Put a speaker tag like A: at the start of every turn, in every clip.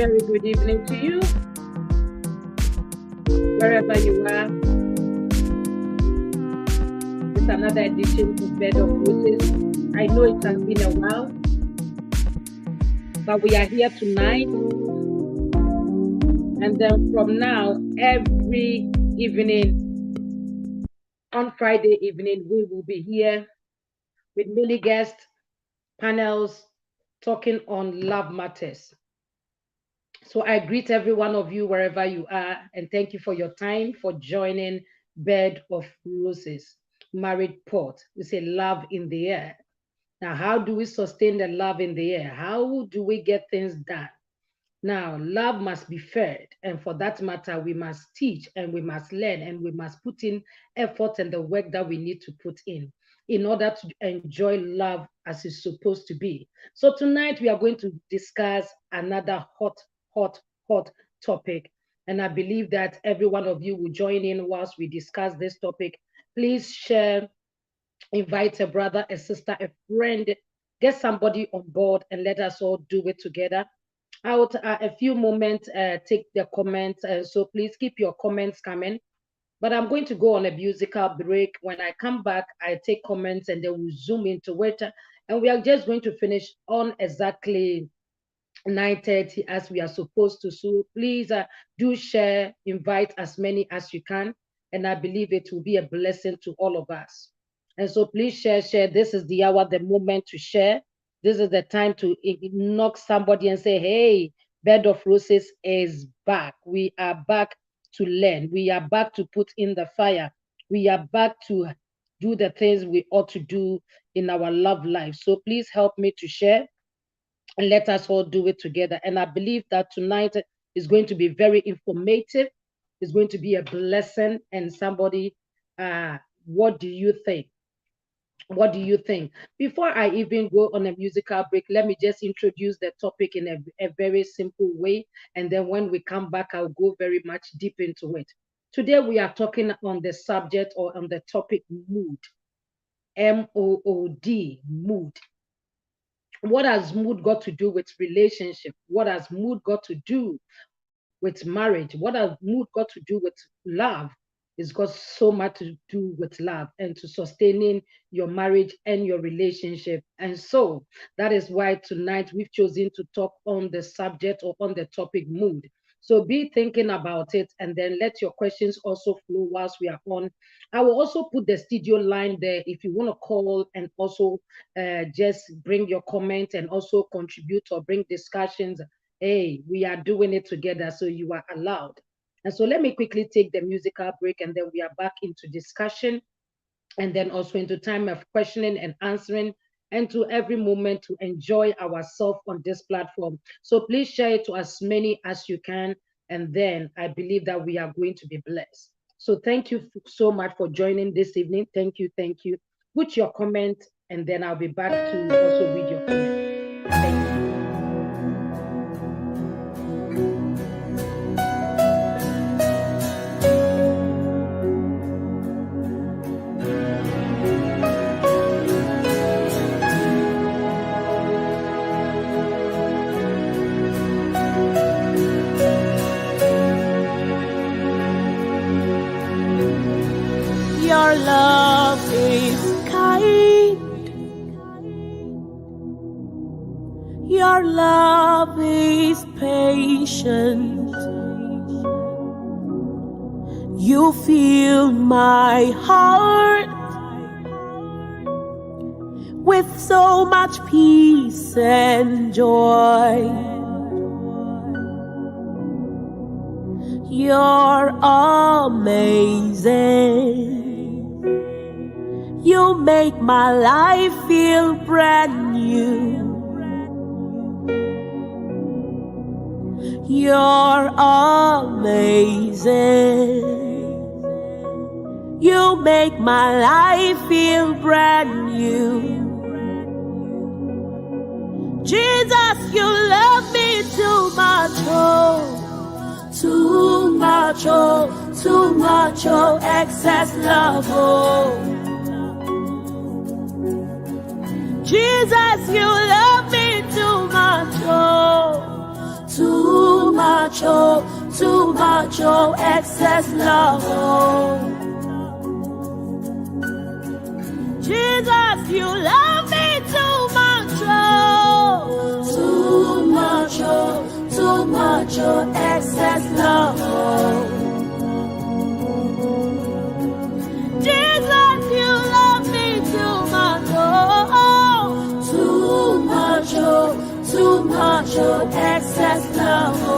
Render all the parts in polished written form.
A: very good evening to you, wherever you are. It's another edition of Bed of Roses. I know it has been a while, but we are here tonight. And then from now, every evening, on Friday evening, we will be here with many guests, panels, talking on love matters. So I greet every one of you wherever you are, and thank you for your time for joining Bed of Roses, Married Port. We say love in the air. Now, how do we sustain the love in the air? How do we get things done? Now, love must be fed, and for that matter, we must teach and we must learn and we must put in effort and the work that we need to put in order to enjoy love as it's supposed to be. So tonight we are going to discuss another hot topic, and I believe that every one of you will join in whilst we discuss this topic. Please share, invite a brother, a sister, a friend, get somebody on board, and let us all do it together. I will a few moments take the comments, so please keep your comments coming. But I'm going to go on a musical break. When I come back, I take comments and then we'll zoom into it, and we are just going to finish on exactly 9:30 as we are supposed to. So please do share, invite as many as you can, and I believe it will be a blessing to all of us. And so please share. This is the hour, the moment to share. This is the time to knock somebody and say, hey, Bed of Roses is back. We are back to learn. We are back to put in the fire. We are back to do the things we ought to do in our love life. So please help me to share, and let us all do it together. And I believe that tonight is going to be very informative. It's going to be a blessing. And somebody, what do you think? What do you think? Before I even go on a musical break, let me just introduce the topic in a very simple way. And then when we come back, I'll go very much deep into it. Today, we are talking on the subject or on the topic mood. M-O-O-D, mood. What has mood got to do with relationship? What has mood got to do with marriage? What has mood got to do with love? It's got so much to do with love and to sustaining your marriage and your relationship. And so that is why tonight we've chosen to talk on the subject or on the topic mood. So be thinking about it, and then let your questions also flow whilst we are on. I will also put the studio line there if you want to call and also just bring your comment and also contribute or bring discussions. Hey, we are doing it together, so you are allowed. And so let me quickly take the musical break, and then we are back into discussion, and then also into time of questioning and answering, and to every moment to enjoy ourselves on this platform. So please share it to as many as you can, and then I believe that we are going to be blessed. So thank you so much for joining this evening. Thank you. Put your comment, and then I'll be back to also read your comment. Thank you.
B: Your love is kind. Your love is patient. You fill my heart with so much peace and joy. You're amazing. You make my life feel brand new. You're amazing. You make my life feel brand new. Jesus, you love me too much, oh. Too much, oh, excess love, oh. Jesus, you love me too much, oh. Too much, oh, excess love. Oh. Jesus, you love me too much, too much, oh, excess love. Oh. Jesus, you love me too much, too much, oh, excess love. Oh.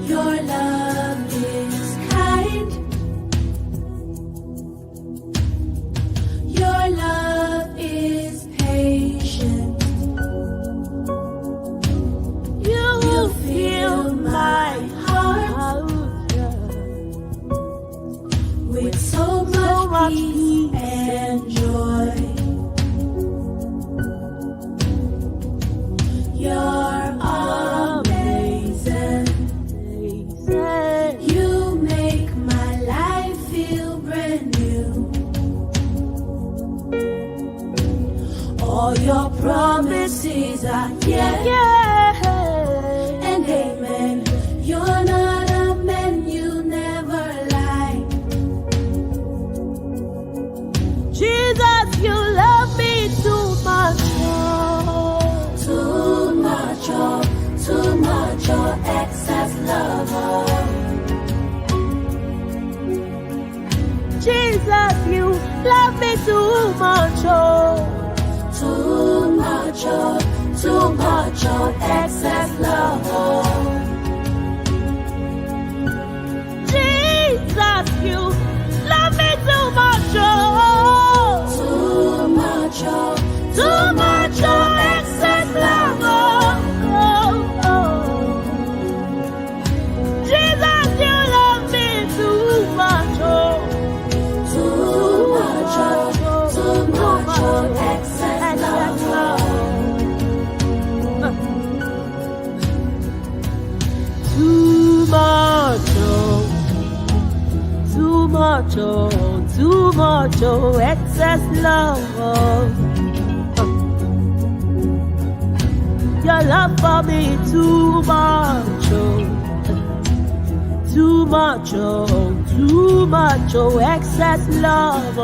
B: Your love is kind. Your love is patient. You fill my heart with so much peace and joy. You're amazing. You make my life feel brand new. All your promises are yes and amen. You're not a man, you never lie. Jesus, you love me too much, too much, excess love. Jesus, you love me too much, too much, excess love. Jesus, you love me too much, too much, excess love. Jesus, you love me too much, too much, excess love. Too much, excess love. Your love for me too much, too much, excess love.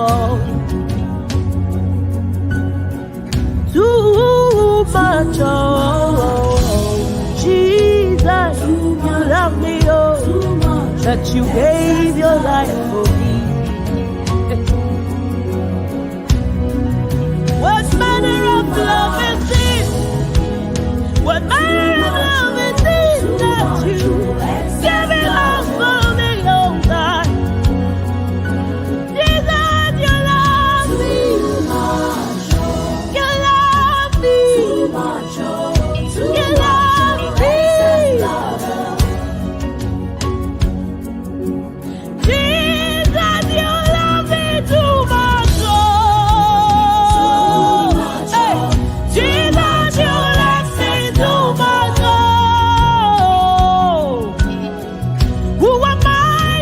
B: Too much, Jesus, you love me, that you gave your life for me. What manner of love is this? What manner of love is this that you give it all for me, oh God? Jesus, you love me. You love me. You love me. Jesus, you love me too much. Hey, Jesus, you love me too much. Who am I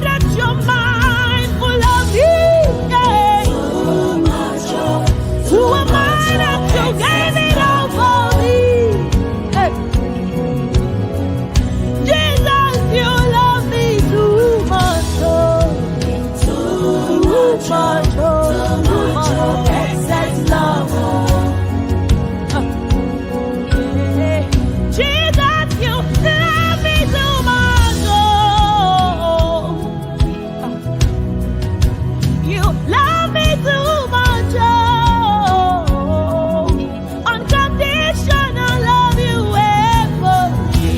B: that you're mindful of me? Yeah. Who am I that you gave it all for me? Hey. Jesus, you love me too much, too much, excess love. Jesus, you love me too much. You love me too much. Unconditional love you ever me.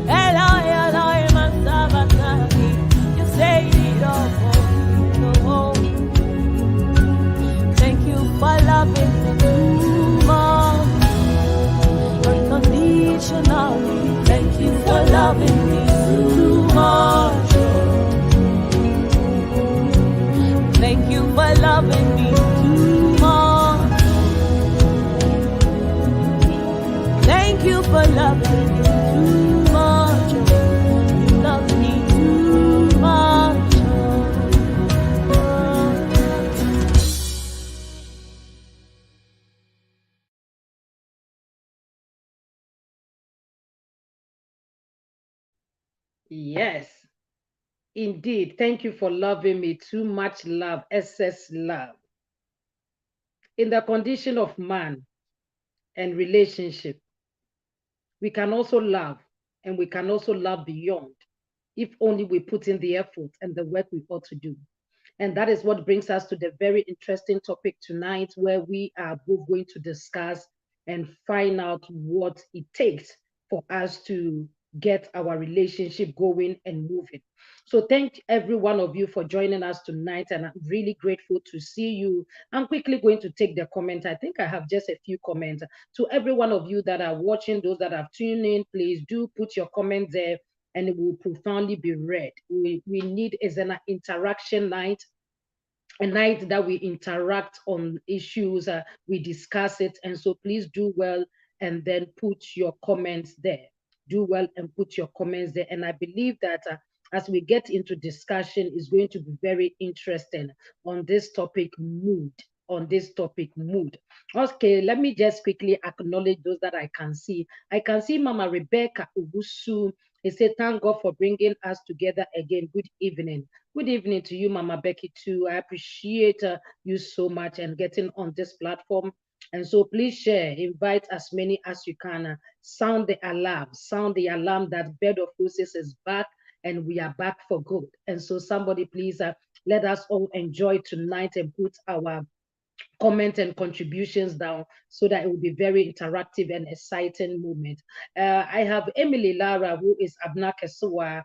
B: Eloi, Eloi, my Sabbath, you say it all for me. Thank you for loving me too much. Unconditionally, thank you for loving me too much. Thank you for loving me too much. Thank you for loving me too much. You love me too much.
A: Yes, indeed. Thank you for loving me. Too much love, excess love. In the condition of man and relationship, we can also love, and we can also love beyond if only we put in the effort and the work we ought to do. And that is what brings us to the very interesting topic tonight, where we are both going to discuss and find out what it takes for us to get our relationship going and moving. So thank every one of you for joining us tonight, and I'm really grateful to see you. I'm quickly going to take the comment. I think I have just a few comments. To every one of you that are watching, those that have tuned in, please do put your comments there and it will profoundly be read. We need is an interaction night, a night that we interact on issues, we discuss it. And so please do well and then put your comments there. Do well and put your comments there. And I believe that as we get into discussion, is going to be very interesting on this topic, mood. On this topic, mood. Okay, let me just quickly acknowledge those that I can see. I can see Mama Rebecca Ubusu. He said, thank God for bringing us together again. Good evening. Good evening to you, Mama Becky, too. I appreciate you so much and getting on this platform. And so please share, invite as many as you can. Sound the alarm that Bed of Roses is back and we are back for good. And so somebody please let us all enjoy tonight and put our comment and contributions down so that it will be very interactive and exciting moment. I have Emily Lara, who is Abna Kesua.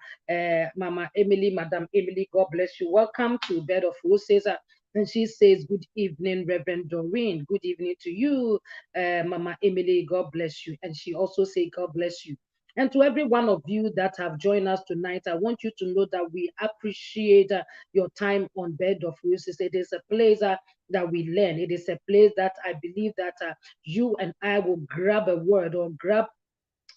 A: Mama Emily, Madam Emily, God bless you. Welcome to Bed of Roses. And she says, good evening, Reverend Doreen. Good evening to you, Mama Emily, God bless you. And she also says, God bless you. And to every one of you that have joined us tonight, I want you to know that we appreciate your time on Bed of Roses. It is a place that we learn. It is a place that I believe that you and I will grab a word or grab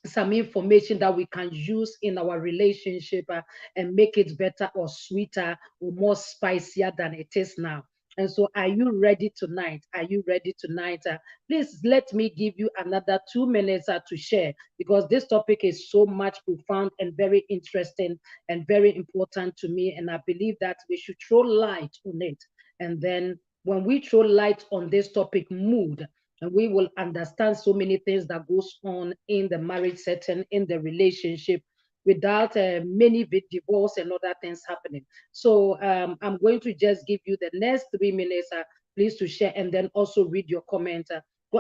A: some information that we can use in our relationship and make it better or sweeter or more spicier than it is now. And so are you ready tonight? Are you ready tonight? Please let me give you another 2 minutes to share, because this topic is so much profound and very interesting and very important to me. And I believe that we should throw light on it. And then when we throw light on this topic, mood, and we will understand so many things that goes on in the marriage setting, in the relationship, without many divorce and other things happening. So I'm going to just give you the next 3 minutes, please, to share, and then also read your comment.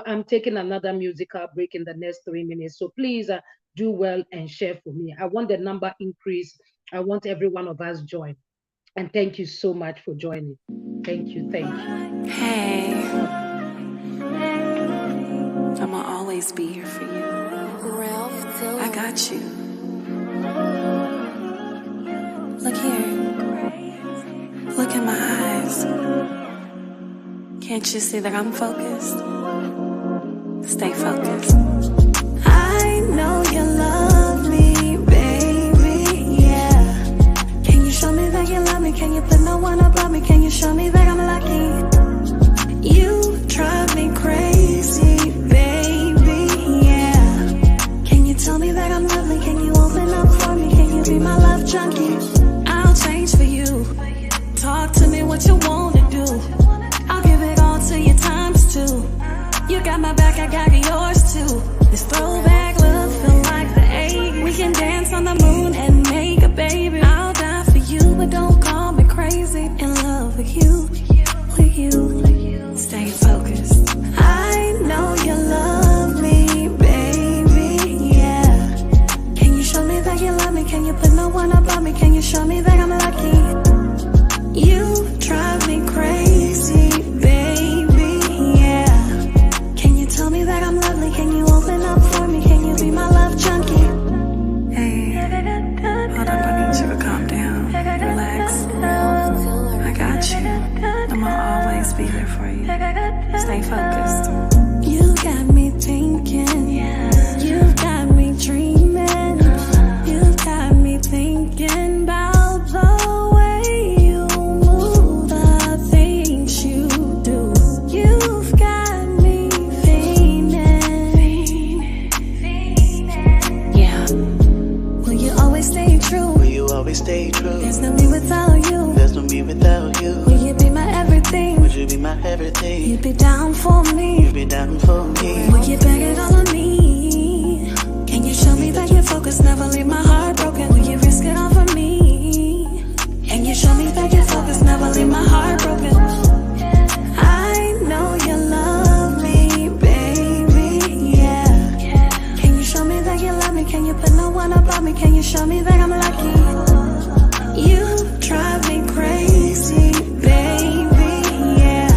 A: I'm taking another musical break in the next 3 minutes. So please do well and share for me. I want the number increase. I want every one of us join. And thank you so much for joining. Thank you. Thank you.
C: Hey, I'ma always be here for you. I got you. Look here. Look in my eyes. Can't you see that I'm focused? Stay focused. I know you love me, baby, yeah. Can you show me that you love me? Can you put no one above me? Can you show me that I'm lucky? You drive me crazy, baby, yeah. Can you tell me that I'm lovely? Can you open up for me? Can you be my love junkie? I'll change for you. Talk to me what you wanna do. I'll give it all to you times two. You got my back, I got yours too. This throwback look feel like the 80s. We can dance on the moon and make a baby. I'll die for you, but don't call me crazy. In love with you, with you. Stay focused. I know you love me, baby, yeah. Can you show me that you love me? Can you put no one above me? Can you show me that I'm lucky? You drive me crazy, baby, yeah. Can you tell me that I'm lovely? Can you open up for me? Can you be my love junkie? Hey, hold up, I need you to calm down, relax. I got you. I'ma always be there for you. Stay focused. You got me thinking, you've got me dreaming, you've got me thinking about the way you move, the things you do. You've got me fiending. Yeah. Will you always stay true? for me?
B: You be down for me.
C: Will you beg it all on me? Can you show me that you're focused, never leave my heart broken? Will you risk it all for me? Can you show me that you're focused, never leave my heart broken? I know you love me, baby, yeah. Can you show me that you love me? Can you put no one above me? Can you show me that I'm lucky? You drive me crazy, baby, yeah.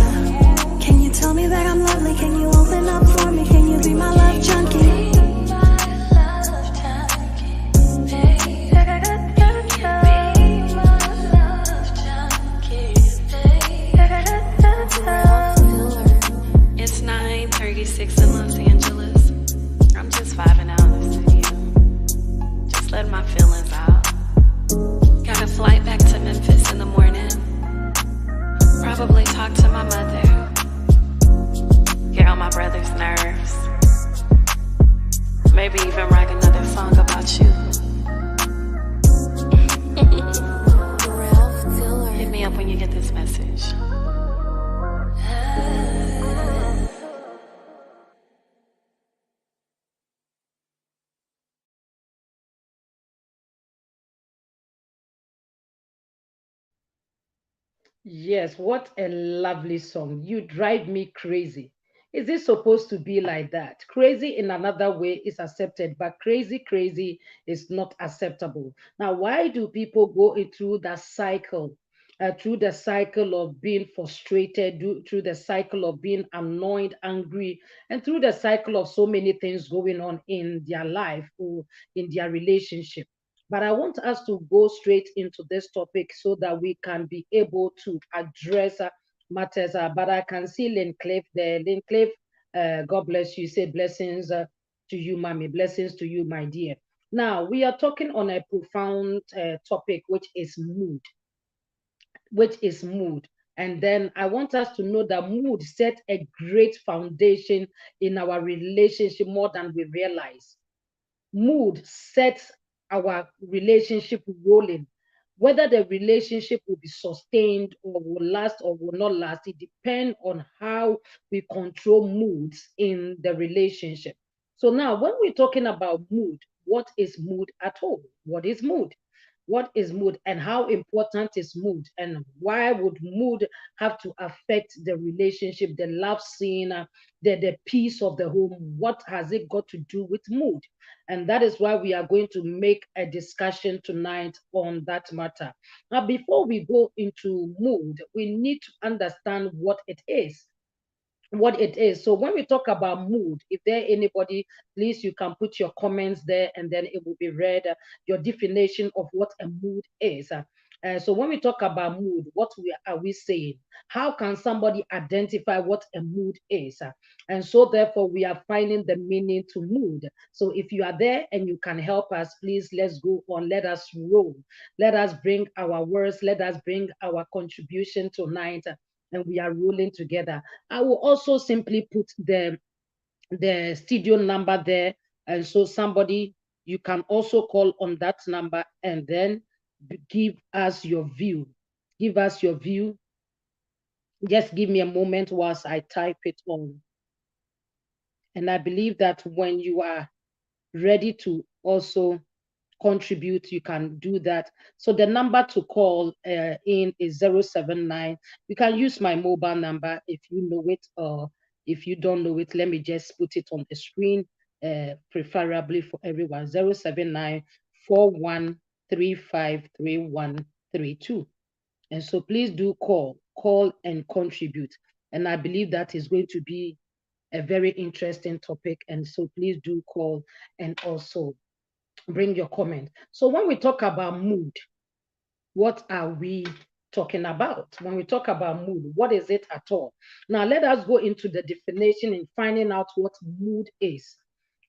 C: Can you tell me that I'm lovely? Can you open up for me? Can you be my love junkie?
D: It's 9:36 in Los Angeles. I'm just vibing out in the studio, just letting my feelings out. Got a flight back to Memphis in the morning. Probably talk to my mother. Get on my brother's nerves. Maybe even write another song about you. Hit me up when you get this message.
A: Yes, what a lovely song. You drive me crazy. Is it supposed to be like that? Crazy in another way is accepted, but crazy is not acceptable. Now, why do people go through that cycle? Through the cycle of being frustrated, through the cycle of being annoyed, angry, and through the cycle of so many things going on in their life or in their relationship. But I want us to go straight into this topic so that we can be able to address matters. But I can see Lynn Cliff there. Lynn Cliff, God bless you. Say blessings to you, mommy. Blessings to you, my dear. Now, we are talking on a profound topic, which is mood. Which is mood. And then I want us to know that mood sets a great foundation in our relationship more than we realize. Mood sets our relationship rolling. Whether the relationship will be sustained or will last or will not last, it depends on how we control moods in the relationship. So now, when we're talking about mood, what is mood at all? What is mood? What is mood and how important is mood, and why would mood have to affect the relationship, the love scene, the peace of the home? What has it got to do with mood? And that is why we are going to make a discussion tonight on that matter. Now, before we go into mood, we need to understand what it is. So when we talk about mood, if there anybody, please you can put your comments there and then it will be read, your definition of what a mood is. So when we talk about mood, are we saying? How can somebody identify what a mood is? And so therefore we are finding the meaning to mood. So if you are there and you can help us, please let's go on. Let us roll. Let us bring our words. Let us bring our contribution tonight, and we are rolling together. I will also simply put the studio number there, and so somebody, you can also call on that number and then give us your view. Give us your view. Just give me a moment whilst I type it on. And I believe that when you are ready to also contribute, you can do that. So the number to call in is 079. You can use my mobile number if you know it, or if you don't know it, let me just put it on the screen, preferably for everyone. 079 41353132. And so please do call and contribute. And I believe that is going to be a very interesting topic. And so please do call and also bring your comment. So when we talk about mood, what are we talking about? When we talk about mood, what is it at all? Now let us go into the definition and finding out what mood is,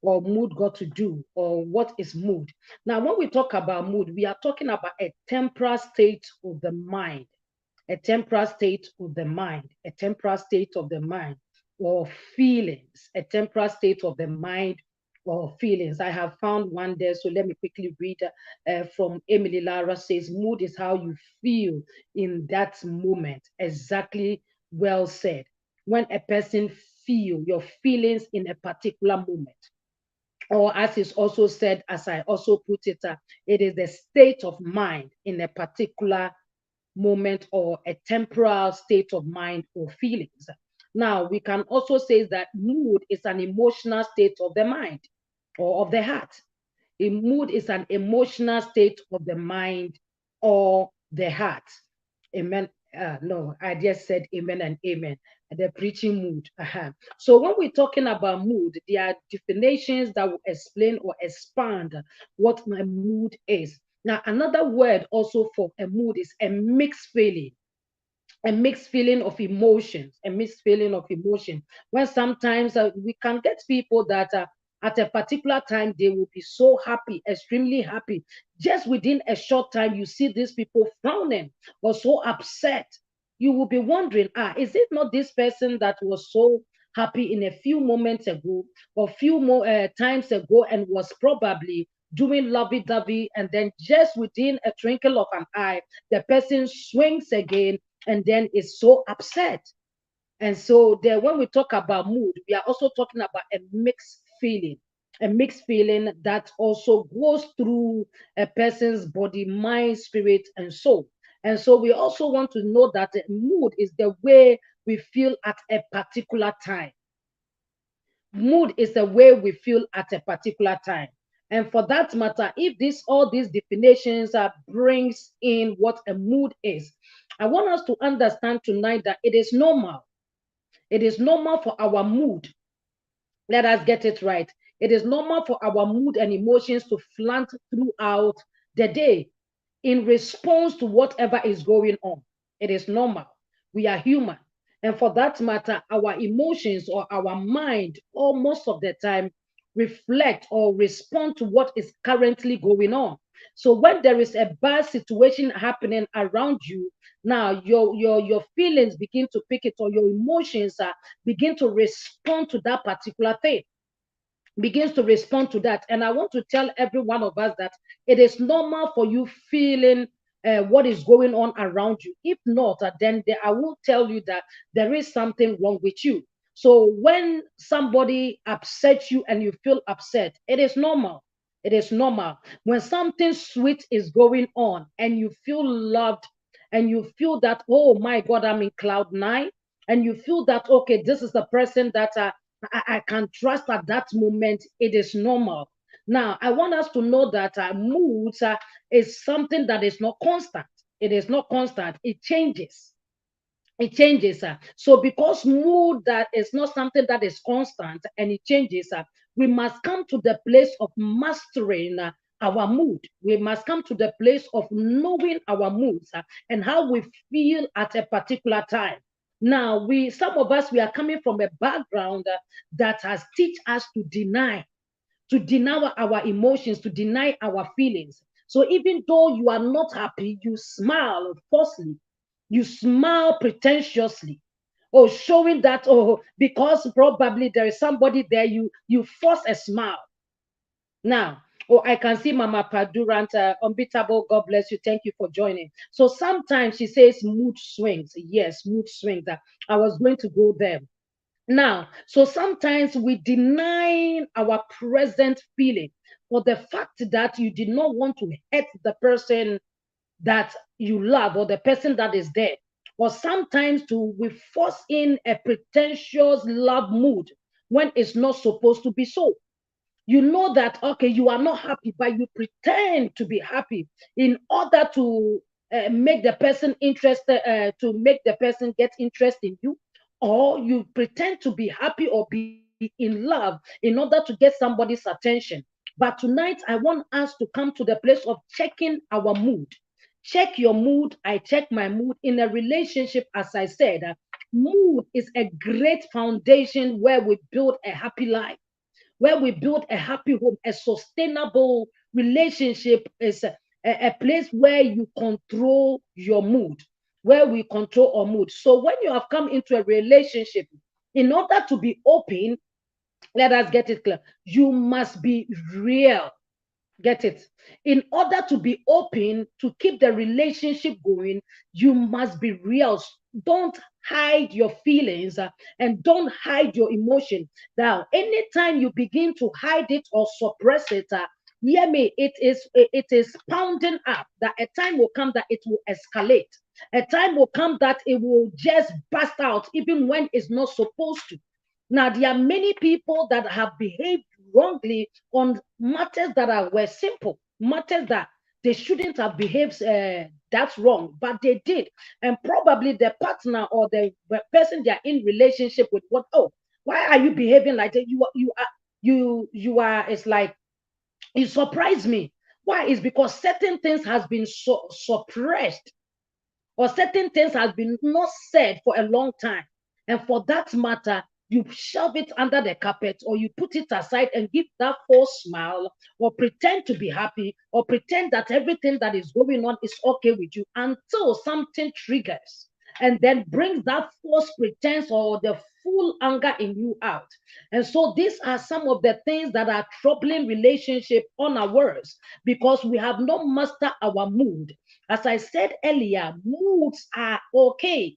A: or mood got to do, or what is mood. Now when we talk about mood, we are talking about a temporal state of the mind, a temporal state of the mind, a temporal state of the mind, or feelings, a temporal state of the mind or feelings. I have found one there, so let me quickly read from Emily Lara. Says, mood is how you feel in that moment. Exactly, well said. when a person feel your feelings in a particular moment. Or as is also said, as I also put it, it is the state of mind in a particular moment or a temporal state of mind or feelings. Now, we can also say that mood is an emotional state of the mind or of the heart. A mood is an emotional state of the mind or the heart. Amen. No, I just said amen and amen. The preaching mood. So when we're talking about mood, there are definitions that will explain or expand what my mood is. Now, another word also for a mood is a mixed feeling. A mixed feeling of emotions, a mixed feeling of emotion. When sometimes we can get people that at a particular time they will be so happy, extremely happy. Just within a short time, you see these people frowning or so upset. You will be wondering, is it not this person that was so happy in a few moments ago or few more times ago and was probably doing lovey-dovey, and then just within a twinkle of an eye, the person swings again and then is so upset. And so there, when we talk about mood, we are also talking about a mixed feeling that also goes through a person's body, mind, spirit, and soul. And so we also want to know that mood is the way we feel at a particular time. Mood is the way we feel at a particular time. And for that matter, if all these definitions brings in what a mood is, I want us to understand tonight that it is normal. It is normal for our mood. Let us get it right. It is normal for our mood and emotions to fluctuate throughout the day in response to whatever is going on. It is normal. We are human. And for that matter, our emotions or our mind, or most of the time, reflect or respond to what is currently going on. So when there is a bad situation happening around you, now your feelings begin to pick it, or your emotions begin to respond to that particular thing, begins to respond to that. And I want to tell every one of us that it is normal for you feeling what is going on around you. If not, then I will tell you that there is something wrong with you. So when somebody upsets you and you feel upset, it is normal. It is normal. When something sweet is going on and you feel loved and you feel that, oh my God, I'm in cloud nine, and you feel that, okay, this is the person that I can trust at that moment, it is normal. Now, I want us to know that moods is something that is not constant. It is not constant. It changes. It changes. So because mood that is not something that is constant and it changes, we must come to the place of mastering our mood. We must come to the place of knowing our moods and how we feel at a particular time. Now, some of us, we are coming from a background that has teach us to deny our emotions, to deny our feelings. So even though you are not happy, you smile falsely, you smile pretentiously, or showing that, oh, because probably there is somebody there, you force a smile. Now, oh, I can see Mama Padurant, unbeatable. God bless you. Thank you for joining. So sometimes she says mood swings. Yes, mood swings. I was going to go there. Now, so sometimes we deny our present feeling for the fact that you did not want to hurt the person that you love or the person that is there. Or sometimes we force in a pretentious love mood when it's not supposed to be so. You know that, okay, you are not happy, but you pretend to be happy in order to make the person interested, to make the person get interest in you, or you pretend to be happy or be in love in order to get somebody's attention. But tonight, I want us to come to the place of checking our mood. Check your mood. I check my mood in a relationship. As I said, mood is a great foundation where we build a happy life, where we build a happy home. A sustainable relationship is a place where you control your mood, where we control our mood. So when you have come into a relationship, in order to be open, let us get it clear, you must be real. Get it? In order to be open, to keep the relationship going, you must be real. Don't hide your feelings and don't hide your emotion. Now, anytime you begin to hide it or suppress it, hear me, it is pounding up. That a time will come that it will escalate. A time will come that it will just burst out, even when it's not supposed to. Now, there are many people that have behaved wrongly on matters that were simple, matters that they shouldn't have behaved that wrong, but they did. And probably the partner or the person they are in relationship with, what, oh, why are you behaving like that? You are, it's like, you surprise me. Why? Is because certain things has been suppressed, or certain things has been not said for a long time. And for that matter, you shove it under the carpet, or you put it aside and give that false smile, or pretend to be happy, or pretend that everything that is going on is okay with you, until something triggers and then brings that false pretense or the full anger in you out. And so these are some of the things that are troubling relationship unawares, because we have not mastered our mood. As I said earlier, moods are okay.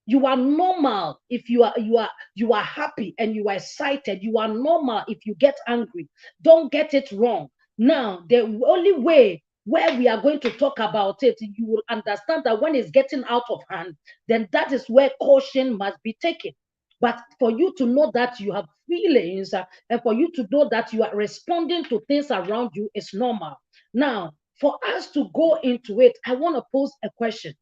A: You are normal if you are happy and you are excited. You are normal if you get angry. Don't get it wrong. Now, the only way where we are going to talk about it, you will understand that when it's getting out of hand, then that is where caution must be taken. But for you to know that you have feelings, and for you to know that you are responding to things around you is normal. Now, for us to go into it, I want to pose a question.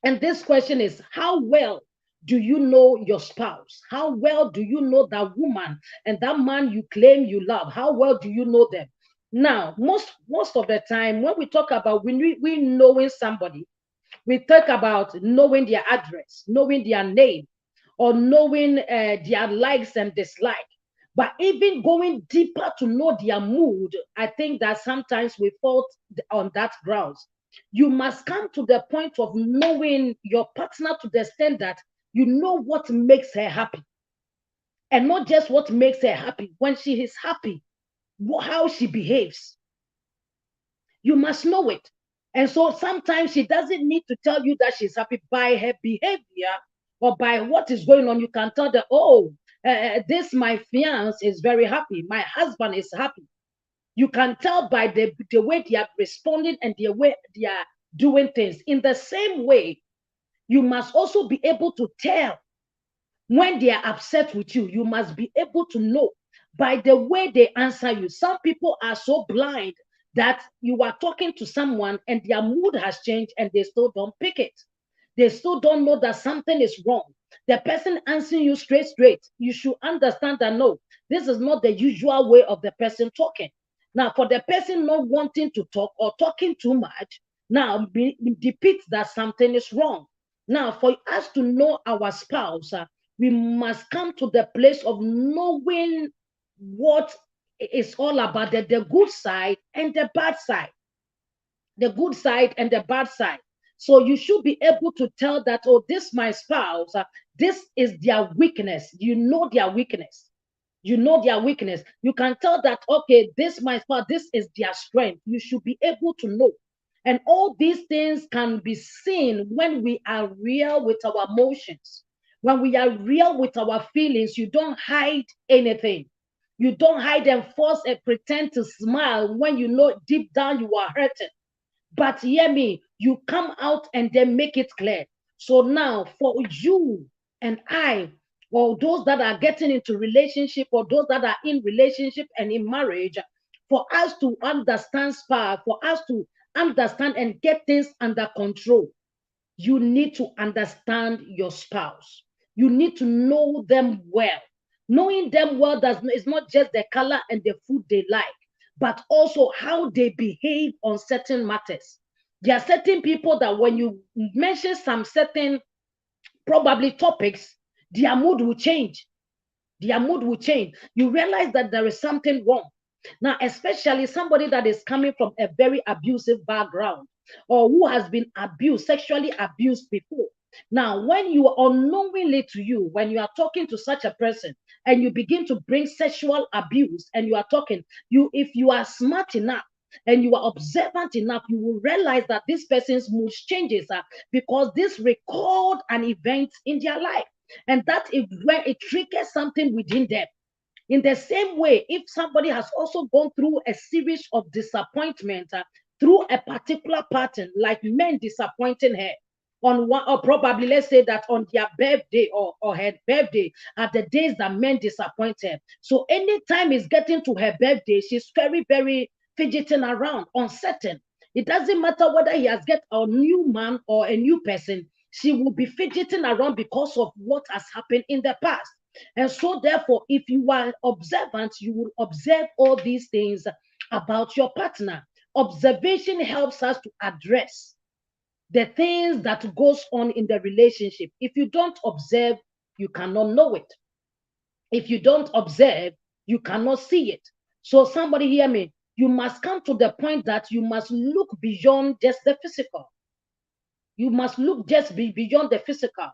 A: And this question is, how well do you know your spouse? How well do you know that woman and that man you claim you love? How well do you know them? Now, most of the time, when we talk about we knowing somebody, we talk about knowing their address, knowing their name, or knowing their likes and dislikes. But even going deeper to know their mood, I think that sometimes we fall on that grounds. You must come to the point of knowing your partner to the extent that you know what makes her happy, and not just what makes her happy. When she is happy, how she behaves. You must know it. And so sometimes she doesn't need to tell you that she's happy. By her behavior or by what is going on, you can tell that, oh, this my fiance is very happy. My husband is happy. You can tell by the way they are responding and the way they are doing things. In the same way, you must also be able to tell when they are upset with you. You must be able to know by the way they answer you. Some people are so blind that you are talking to someone and their mood has changed and they still don't pick it. They still don't know that something is wrong. The person answering you straight, you should understand that no, this is not the usual way of the person talking. Now, for the person not wanting to talk or talking too much, now depicts that something is wrong. Now, for us to know our spouse, we must come to the place of knowing what it's all about, the good side and the bad side. The good side and the bad side. So you should be able to tell that, oh, this my spouse, this is their weakness. You know their weakness. You know their weakness. You can tell that, okay, this my spouse, this is their strength. You should be able to know. And all these things can be seen when we are real with our emotions. When we are real with our feelings, you don't hide anything. You don't hide and force and pretend to smile when you know deep down you are hurting. But hear me, you come out and then make it clear. So now for you and I, or those that are getting into relationship, or those that are in relationship and in marriage, for us to understand SPA, for us to understand and get things under control, you need to understand your spouse. You need to know them well. Knowing them well is not just the color and the food they like, but also how they behave on certain matters. There are certain people that when you mention some certain probably topics, their mood will change. Their mood will change. You realize that there is something wrong. Now, especially somebody that is coming from a very abusive background, or who has been abused, sexually abused before. Now, when you are unknowingly to you, when you are talking to such a person and you begin to bring sexual abuse and you are talking, if you are smart enough, and you are observant enough, you will realize that this person's mood changes because this recalled an event in their life, and that is where it triggers something within them. In the same way, if somebody has also gone through a series of disappointment through a particular pattern, like men disappointing her on one, or probably let's say that on their birthday or her birthday are the days that men disappoint her. So anytime it's getting to her birthday, she's very, very fidgeting around, uncertain. It doesn't matter whether he has get a new man or a new person, she will be fidgeting around because of what has happened in the past. And so, therefore, if you are observant, you will observe all these things about your partner. Observation helps us to address the things that goes on in the relationship. If you don't observe, you cannot know it. If you don't observe, you cannot see it. So somebody hear me. You must come to the point that you must look beyond just the physical. You must look just beyond the physical.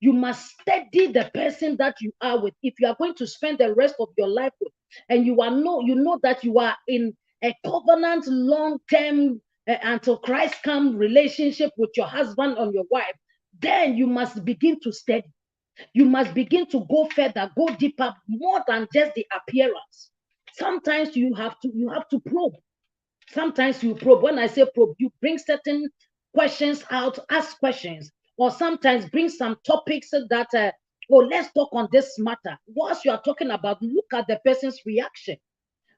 A: You must study the person that you are with. If you are going to spend the rest of your life with, and you know that you are in a covenant long-term until Christ come relationship with your husband or your wife, then you must begin to study. You must begin to go further, go deeper, more than just the appearance. Sometimes you have to probe. Sometimes you probe. When I say probe, you bring certain questions out, ask questions, or sometimes bring some topics that, let's talk on this matter. Whilst you are talking about, look at the person's reaction.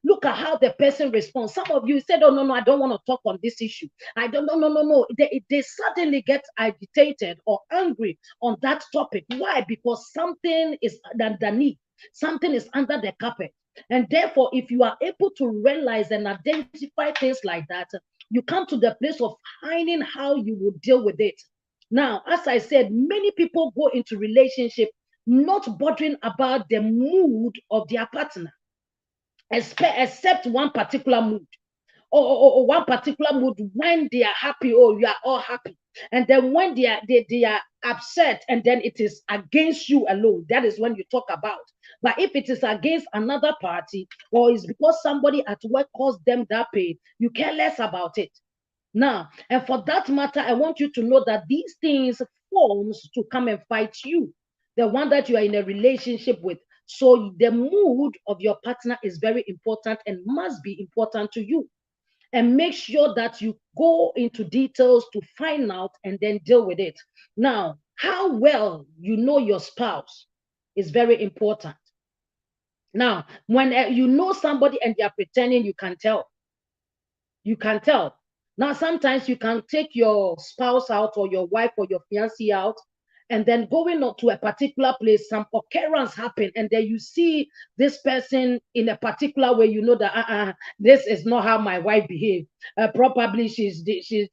A: Look at how the person responds. Some of you said, oh, no, I don't want to talk on this issue. I don't, no. They suddenly get agitated or angry on that topic. Why? Because something is underneath. Something is under the carpet. And therefore, if you are able to realize and identify things like that, you come to the place of finding how you will deal with it. Now, as I said, many people go into relationship not bothering about the mood of their partner, except one particular mood. Or one particular mood when they are happy, oh, you are all happy. And then when they are upset, and then it is against you alone, that is when you talk about. But if it is against another party, or it's because somebody at work caused them that pain, you care less about it. Now, and for that matter, I want you to know that these things forms to come and fight you, the one that you are in a relationship with. So the mood of your partner is very important and must be important to you. And make sure that you go into details to find out and then deal with it. Now, how well you know your spouse is very important. Now, when you know somebody and they are pretending, you can tell. You can tell. Now, sometimes you can take your spouse out or your wife or your fiancé out, and then going up to a particular place, some occurrence happen, and then you see this person in a particular way, you know that this is not how my wife behaves. Probably she's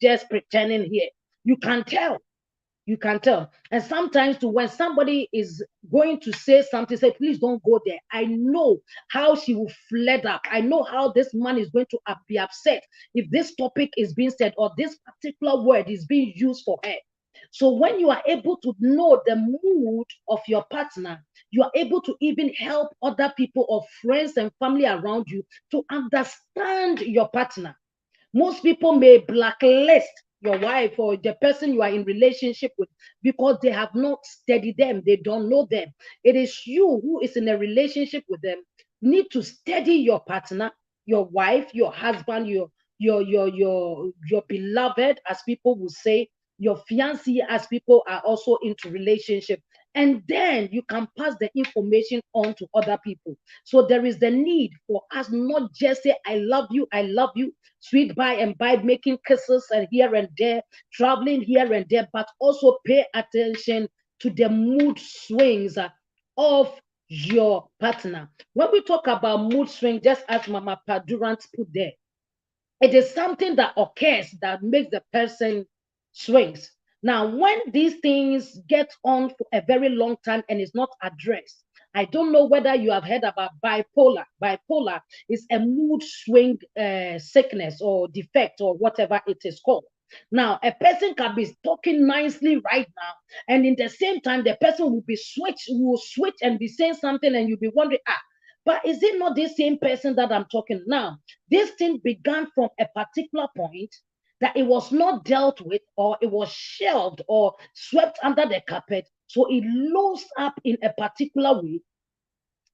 A: just pretending here. You can tell. You can tell. And sometimes too, when somebody is going to say something, say, please don't go there. I know how she will flare up. I know how this man is going to be upset if this topic is being said or this particular word is being used for her. So when you are able to know the mood of your partner, you are able to even help other people or friends and family around you to understand your partner. Most people may blacklist your wife or the person you are in relationship with because they have not studied them. They don't know them. It is you who is in a relationship with them. You need to study your partner, your wife, your husband, your beloved, as people will say, your fiancé, as people are also into relationship. And then you can pass the information on to other people. So there is the need for us not just say, I love you, sweet by and by, making kisses and here and there, traveling here and there, but also pay attention to the mood swings of your partner. When we talk about mood swing, just as Mama Padurant put there, it is something that occurs that makes the person swings. Now, when these things get on for a very long time and is not addressed, I don't know whether you have heard about bipolar. Bipolar is a mood swing sickness or defect or whatever it is called. Now, a person can be talking nicely right now, and in the same time, the person will switch and be saying something, and you'll be wondering, But is it not the same person that I'm talking now? This thing began from a particular point that it was not dealt with, or it was shelved or swept under the carpet. So it loosed up in a particular way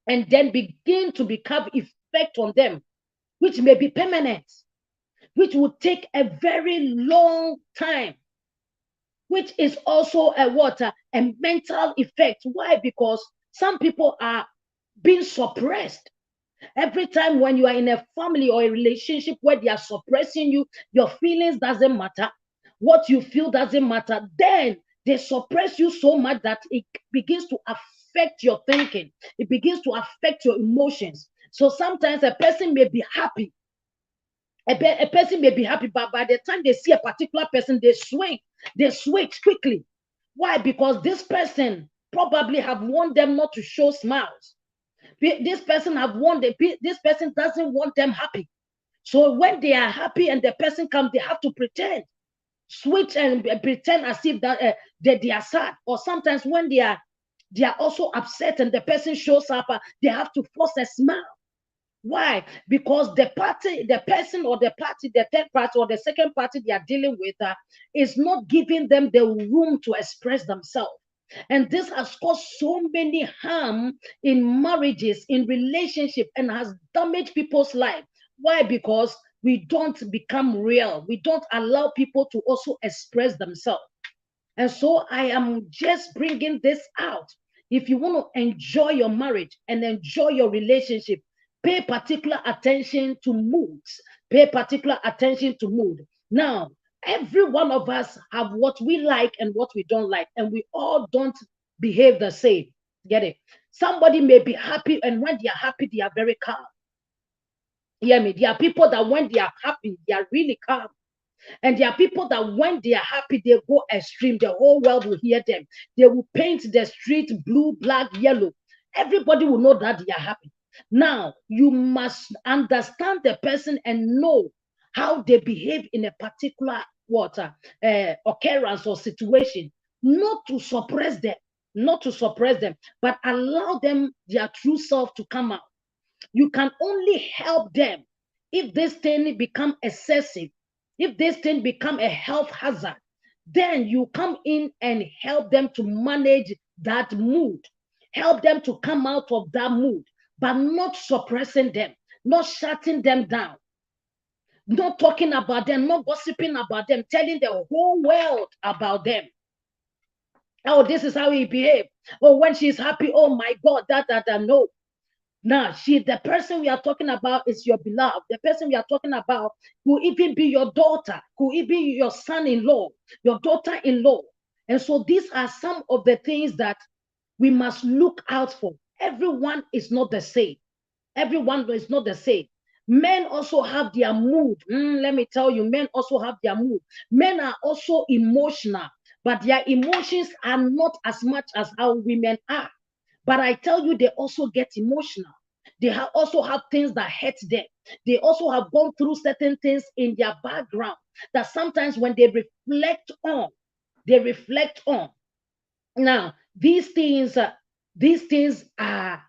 A: and then begin to become effect on them, which may be permanent, which will take a very long time, which is also a mental effect. Why? Because some people are being suppressed. Every time when you are in a family or a relationship where they are suppressing you, your feelings doesn't matter, what you feel doesn't matter, then they suppress you so much that it begins to affect your thinking. It begins to affect your emotions. So sometimes a person may be happy. A person may be happy, but by the time they see a particular person, they switch quickly. Why? Because this person probably have warned them not to show smiles. This person this person doesn't want them happy. So when they are happy and the person comes, they have to pretend, switch and pretend as if that they are sad. Or sometimes when they are also upset and the person shows up, they have to force a smile. Why? Because the person or the party, the third party or the second party they are dealing with is not giving them the room to express themselves. And this has caused so many harm in marriages, in relationship, and has damaged people's life. Why? Because we don't become real. We don't allow people to also express themselves. And so I am just bringing this out. If you want to enjoy your marriage and enjoy your relationship, pay particular attention to moods. Pay particular attention to mood. Now, every one of us have what we like and what we don't like, and we all don't behave the same. Get it? Somebody may be happy, and when they are happy, they are very calm. Hear me? There are people that when they are happy, they are really calm. And there are people that when they are happy, they go extreme. The whole world will hear them. They will paint the street blue, black, yellow. Everybody will know that they are happy. Now, you must understand the person and know how they behave in a particular occurrence or situation, not to suppress them, but allow them their true self to come out. You can only help them if this thing become excessive, if this thing become a health hazard. Then you come in and help them to manage that mood, help them to come out of that mood, but not suppressing them, not shutting them down, not talking about them, not gossiping about them, telling the whole world about them. Oh, this is how he behaved. Oh, when she's happy, oh my God, no. Now, the person we are talking about is your beloved. The person we are talking about could even be your daughter, could even be your son-in-law, your daughter-in-law. And so these are some of the things that we must look out for. Everyone is not the same. Everyone is not the same. Men also have their mood. Let me tell you, men also have their mood. Men are also emotional, but their emotions are not as much as how women are. But I tell you, they also get emotional. They also have things that hurt them. They also have gone through certain things in their background that sometimes when they reflect on. Now, these things are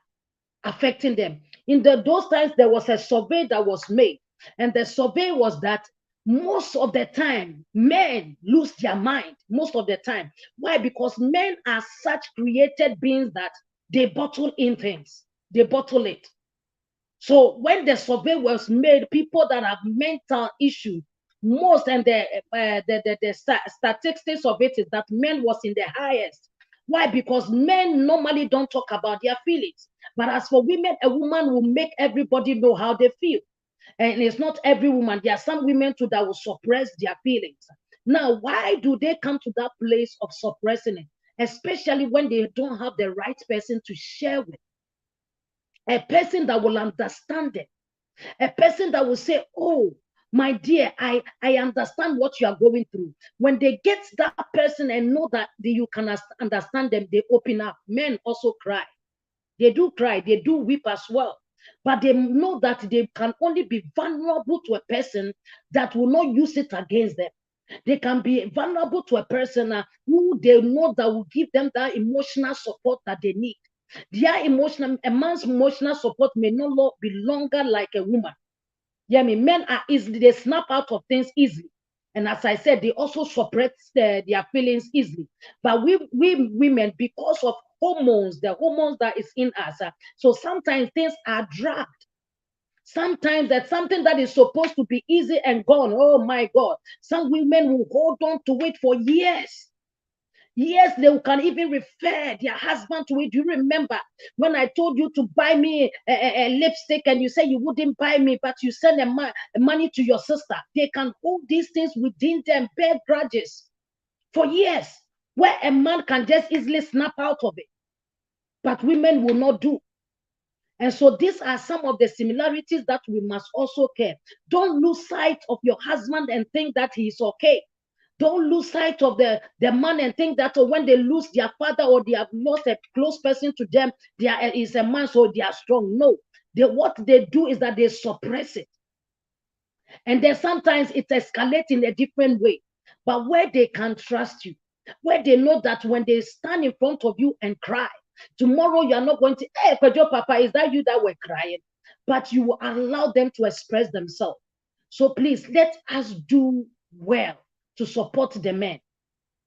A: affecting them. In those times, there was a survey that was made, and the survey was that most of the time, men lose their mind. Most of the time. Why? Because men are such created beings that they bottle in things. They bottle it. So when the survey was made, people that have mental issues, most, and the statistics of it is that men was in the highest. Why? Because men normally don't talk about their feelings. But as for women, a woman will make everybody know how they feel. And it's not every woman. There are some women too that will suppress their feelings. Now, why do they come to that place of suppressing it? Especially when they don't have the right person to share with. A person that will understand it. A person that will say, oh, my dear, I understand what you are going through. When they get that person and know that you can understand them, they open up. Men also cry. They do cry. They do weep as well. But they know that they can only be vulnerable to a person that will not use it against them. They can be vulnerable to a person who they know that will give them that emotional support that they need. A man's emotional support may not be longer like a woman. Yeah, men are easily, they snap out of things easily. And as I said, they also suppress their feelings easily. But we women, because of hormones, the hormones that is in us, so sometimes things are dragged. Sometimes that's something that is supposed to be easy and gone. Oh my God. Some women will hold on to it for years. Yes, they can even refer their husband to it. Do you remember when I told you to buy me a lipstick and you said you wouldn't buy me, but you send money to your sister? They can hold these things within them, bear grudges for years, where a man can just easily snap out of it. But women will not do. And so these are some of the similarities that we must also care. Don't lose sight of your husband and think that he is okay. Don't lose sight of the man and think that when they lose their father or they have lost a close person to them, there is a man, so they are strong. No, what they do is that they suppress it. And then sometimes it escalates in a different way. But where they can trust you, where they know that when they stand in front of you and cry, tomorrow you are not going to, hey, Pedro Papa, is that you that were crying? But you will allow them to express themselves. So please, let us do well to support the men.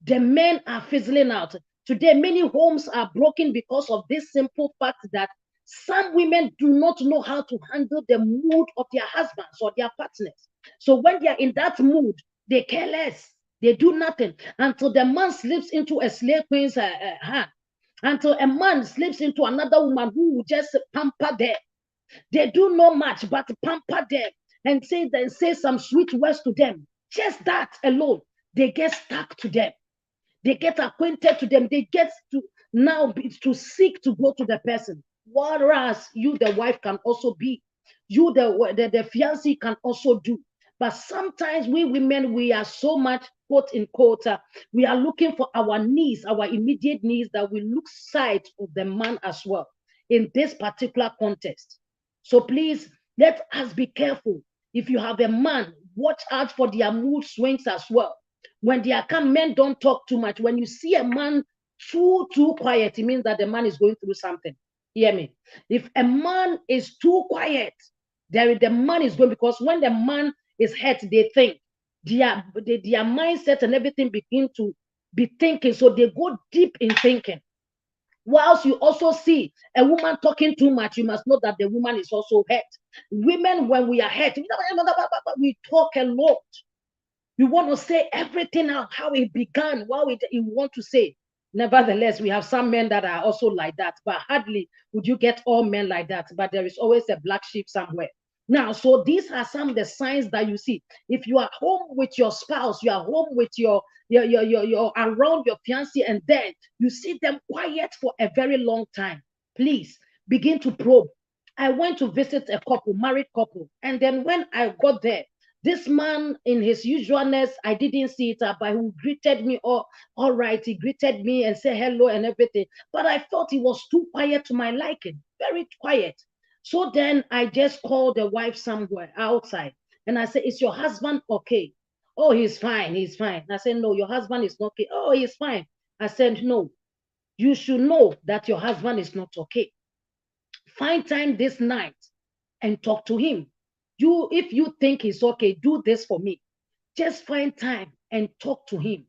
A: The men are fizzling out. Today, many homes are broken because of this simple fact that some women do not know how to handle the mood of their husbands or their partners. So when they are in that mood, they care less. They do nothing until the man slips into a slave queen's hand. Until a man slips into another woman who will just pamper them. They do not much but pamper them and say some sweet words to them. Just that alone, they get stuck to them. They get acquainted to them. They get to now to seek to go to the person. Whereas you, the wife, can also be. You, the fiancé, can also do. But sometimes we women, we are so much, quote in quote, we are looking for our needs, our immediate needs, that we lose sight of the man as well in this particular context. So please, let us be careful. If you have a man, watch out for their mood swings as well. When they are come, men don't talk too much. When you see a man too quiet, it means that the man is going through something. Hear me? If a man is too quiet, the man is going, because when the man is hurt, they think their mindset and everything begin to be thinking. So they go deep in thinking. Whilst you also see a woman talking too much, you must know that the woman is also hurt. Women, when we are hurt, we talk a lot. We want to say everything how it began, what we want to say. Nevertheless, we have some men that are also like that, but hardly would you get all men like that. But there is always a black sheep somewhere. Now, so these are some of the signs that you see. If you are home with your spouse, you are home with your around your fiancé, and then you see them quiet for a very long time, please begin to probe. I went to visit a couple, married couple, and then when I got there, this man, in his usualness, I didn't see it, but who greeted me, all right, he greeted me and said hello and everything. But I thought he was too quiet to my liking, very quiet. So then I just called the wife somewhere outside, and I said, is your husband okay? Oh, he's fine, he's fine. I said, no, your husband is not okay. Oh, he's fine. I said, no, you should know that your husband is not okay. Find time this night and talk to him. If you think he's okay, do this for me. Just find time and talk to him.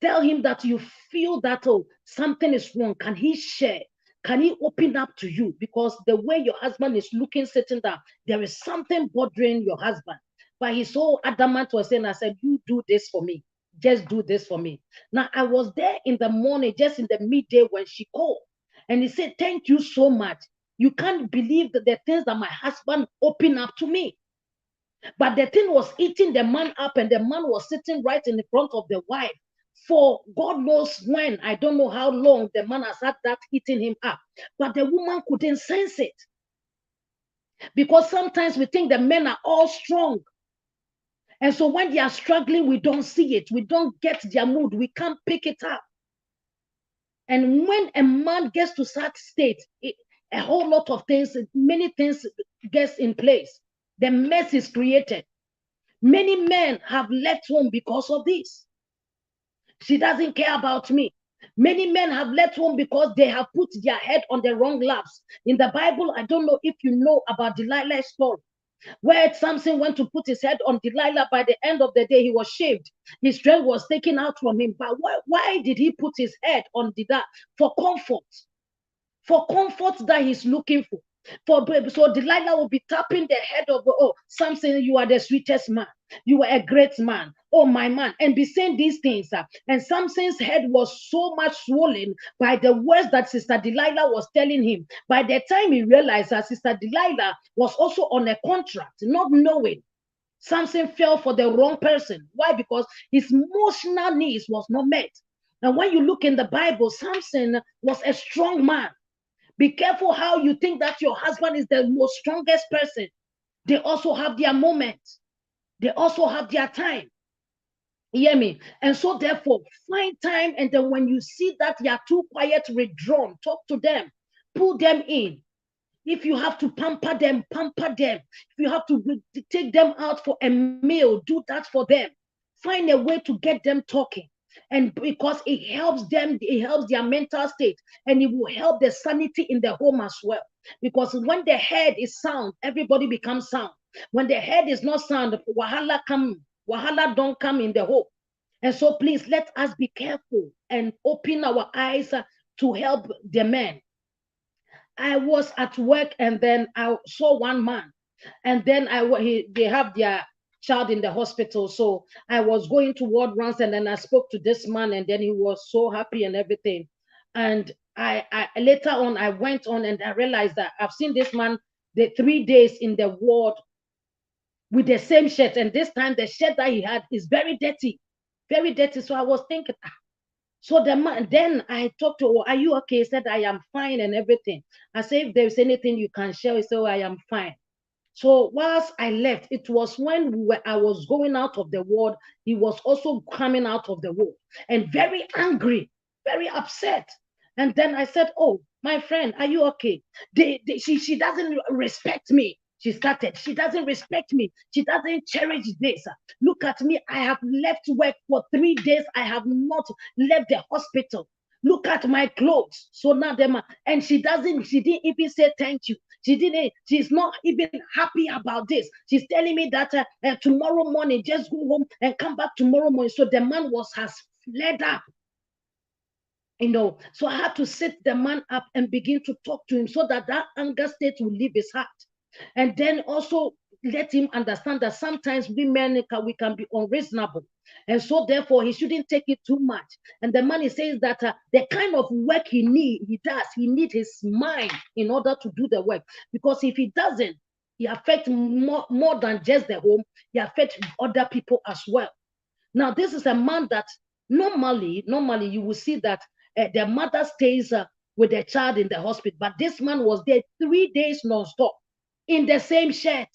A: Tell him that you feel that, oh, something is wrong. Can he share? Can he open up to you? Because the way your husband is looking, sitting down, there is something bothering your husband. But he's so adamant was saying, I said, you do this for me. Just do this for me. Now, I was there in the morning, just in the midday when she called. And he said, thank you so much. You can't believe that the things that my husband opened up to me. But the thing was eating the man up, and the man was sitting right in the front of the wife. For God knows when, I don't know how long the man has had that eating him up. But the woman couldn't sense it. Because sometimes we think the men are all strong. And so when they are struggling, we don't see it. We don't get their mood. We can't pick it up. And when a man gets to such state, a whole lot of things, many things gets in place. The mess is created. Many men have left home because of this. She doesn't care about me. Many men have left home because they have put their head on the wrong laps. In the Bible, I don't know if you know about Delilah's story, where Samson went to put his head on Delilah. By the end of the day, he was shaved. His strength was taken out from him. But why did he put his head on Delilah? For comfort. For comfort that he's looking for. So Delilah will be tapping the head of, oh, Samson, you are the sweetest man. You are a great man. Oh, my man. And be saying these things. And Samson's head was so much swollen by the words that Sister Delilah was telling him. By the time he realized that Sister Delilah was also on a contract, not knowing, Samson fell for the wrong person. Why? Because his emotional needs was not met. And when you look in the Bible, Samson was a strong man. Be careful how you think that your husband is the most strongest person. They also have their moments. They also have their time. You hear me? And so therefore, find time, and then when you see that you are too quiet, withdrawn, talk to them, pull them in. If you have to pamper them, pamper them. If you have to take them out for a meal, do that for them. Find a way to get them talking. And because it helps them, it helps their mental state, and it will help the sanity in the home as well. Because when the head is sound, everybody becomes sound. When the head is not sound, wahala don't come in the home. And so please let us be careful and open our eyes to help the men. I was at work, and then I saw one man, and then they have their child in the hospital. So I was going to ward rounds, and then I spoke to this man, and then he was so happy and everything. And I later on, I went on and I realized that I've seen this man the 3 days in the ward with the same shirt. And this time the shirt that he had is very dirty, very dirty. So I was thinking, so the man, then I talked to, oh, are you okay? He said, I am fine and everything. I said, if there's anything you can share, he said, oh, I am fine. So whilst I left, it was when I was going out of the ward, he was also coming out of the ward and very angry, very upset. And then I said, oh, my friend, are you okay? She doesn't respect me. She started, she doesn't respect me. She doesn't cherish this. Look at me. I have left work for 3 days. I have not left the hospital. Look at my clothes. So now and she didn't even say thank you. She's not even happy about this. She's telling me that tomorrow morning, just go home and come back tomorrow morning. So the man has fled up. So I had to sit the man up and begin to talk to him so that anger state will leave his heart. And then also let him understand that sometimes we can be unreasonable. And so therefore he shouldn't take it too much. And the man says that the kind of work he needs his mind in order to do the work. Because if he doesn't, he affects more than just the home. He affects other people as well. Now, this is a man that normally you will see that the mother stays with the child in the hospital. But this man was there 3 days non-stop in the same shirt.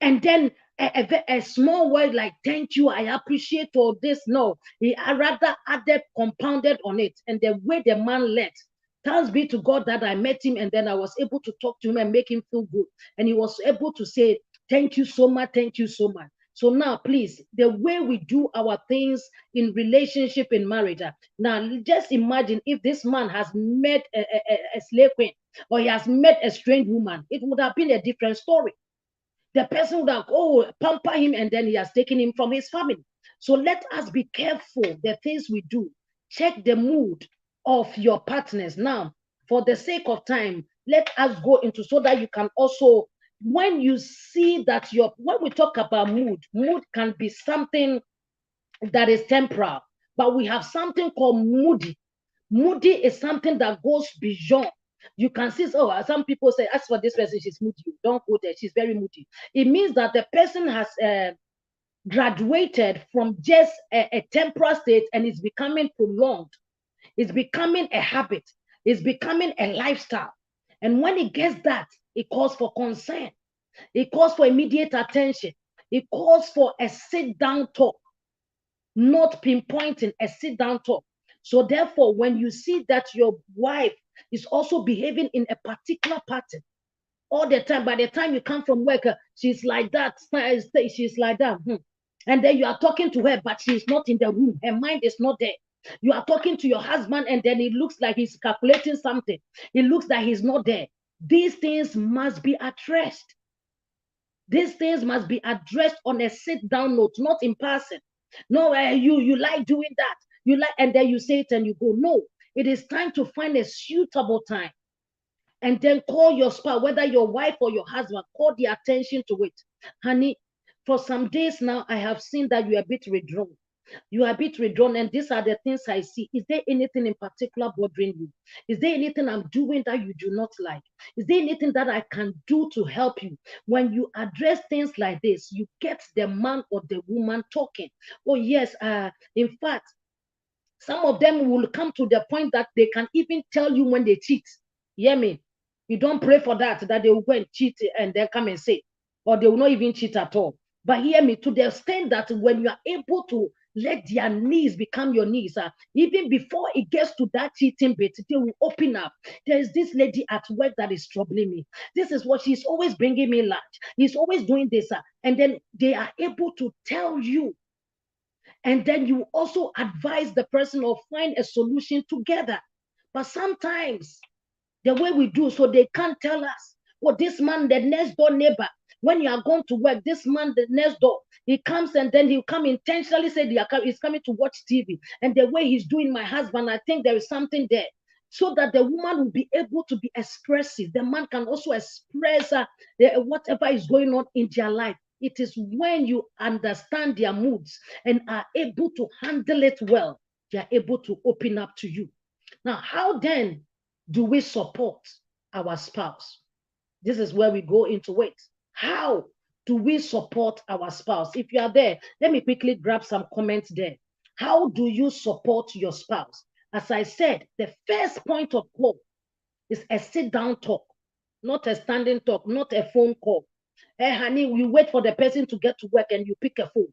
A: And then a small word like thank you, I appreciate all this. No, he rather added, compounded on it. And the way the man left, thanks be to God that I met him, and then I was able to talk to him and make him feel good. And he was able to say, thank you so much, thank you so much. So now, please, the way we do our things in relationship, in marriage. Now, just imagine if this man has met a slave queen, or he has met a strange woman, it would have been a different story. The person would have, pamper him, and then he has taken him from his family. So let us be careful the things we do. Check the mood of your partners. Now, for the sake of time, let us go into so that you can also, when you see that when we talk about mood can be something that is temporal, but we have something called moody. Moody is something that goes beyond. You can see, some people say, as for this person, she's moody. Don't go there. She's very moody. It means that the person has graduated from just a temporal state and is becoming prolonged. It's becoming a habit. It's becoming a lifestyle. And when it gets that, it calls for concern. It calls for immediate attention. It calls for a sit-down talk, not pinpointing, a sit-down talk. So therefore, when you see that your wife is also behaving in a particular pattern all the time, by the time you come from work, she's like that, she's like that. And then you are talking to her, but she's not in the room. Her mind is not there. You are talking to your husband and then it looks like he's calculating something. It looks like he's not there. These things must be addressed. These things must be addressed on a sit-down note, not in person. No, you like doing that. You like, and then you say it and you go. No, it is time to find a suitable time. And then call your spouse, whether your wife or your husband, call the attention to it. Honey, for some days now, I have seen that you are a bit withdrawn. You are a bit withdrawn, and these are the things I see. Is there anything in particular bothering you? Is there anything I'm doing that you do not like? Is there anything that I can do to help you? When you address things like this, you get the man or the woman talking. Oh, yes, in fact, some of them will come to the point that they can even tell you when they cheat. Hear me? You don't pray for that they will go and cheat and then come and say, or they will not even cheat at all. But hear me, to the extent that when you are able to let their knees become your knees, even before it gets to that cheating bit, they will open up. There is this lady at work that is troubling me. This is what she's always bringing me lunch. He's always doing this. And then they are able to tell you. And then you also advise the person or find a solution together. But sometimes the way we do, so they can't tell us, well, this man, the next door neighbor, when you are going to work, this man, the next door, he comes and then he'll come intentionally say he's coming to watch TV. And the way he's doing my husband, I think there is something there. So that the woman will be able to be expressive. The man can also express whatever is going on in their life. It is when you understand their moods and are able to handle it well, they are able to open up to you. Now, how then do we support our spouse? This is where we go into it. How do we support our spouse? If you are there, let me quickly grab some comments there. How do you support your spouse? As I said, the first point of call is a sit-down talk, not a standing talk, not a phone call. Hey, honey, you wait for the person to get to work and you pick a phone.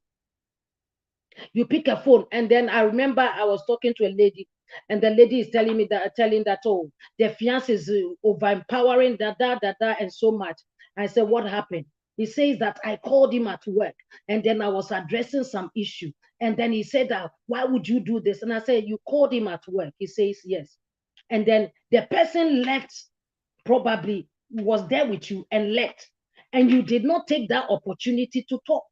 A: You pick a phone, and then I remember I was talking to a lady, and the lady is telling that, oh, the fiance is over empowering, and so much. I said, what happened? He says that I called him at work, and then I was addressing some issue. And then he said that, why would you do this? And I said, you called him at work. He says, yes. And then the person left, probably was there with you and left. And you did not take that opportunity to talk.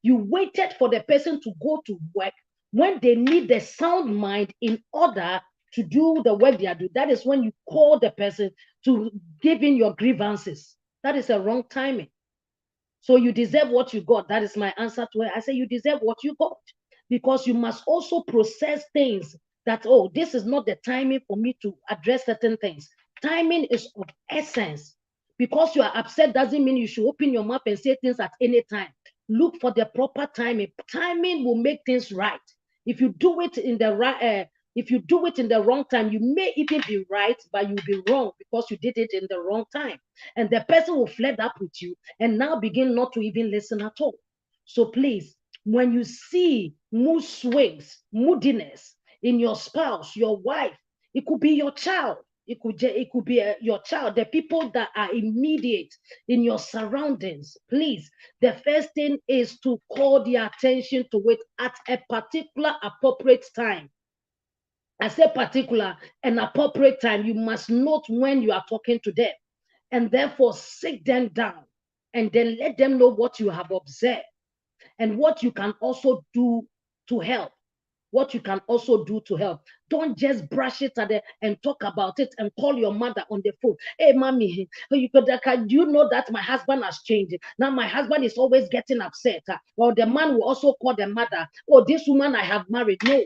A: You waited for the person to go to work when they need the sound mind in order to do the work they are doing. That is when you call the person to give in your grievances. That is a wrong timing. So you deserve what you got. That is my answer to her. I say you deserve what you got, because you must also process things that, oh, this is not the timing for me to address certain things. Timing is of essence. Because you are upset doesn't mean you should open your mouth and say things at any time. Look for the proper timing. Timing will make things right. If you do it in the right, if you do it in the wrong time, you may even be right, but you'll be wrong because you did it in the wrong time. And the person will fled up with you and now begin not to even listen at all. So please, when you see mood swings, moodiness in your spouse, your wife, it could be your child. It could be your child, the people that are immediate in your surroundings. Please, the first thing is to call their attention to it at a particular appropriate time. I say particular and appropriate time. You must note when you are talking to them, and therefore sit them down and then let them know what you have observed and what you can also do to help. What you can also do to help. Don't just brush it at and talk about it and call your mother on the phone. Hey, mommy, you know that my husband has changed. Now my husband is always getting upset. Or the man will also call the mother. Oh, this woman I have married. No.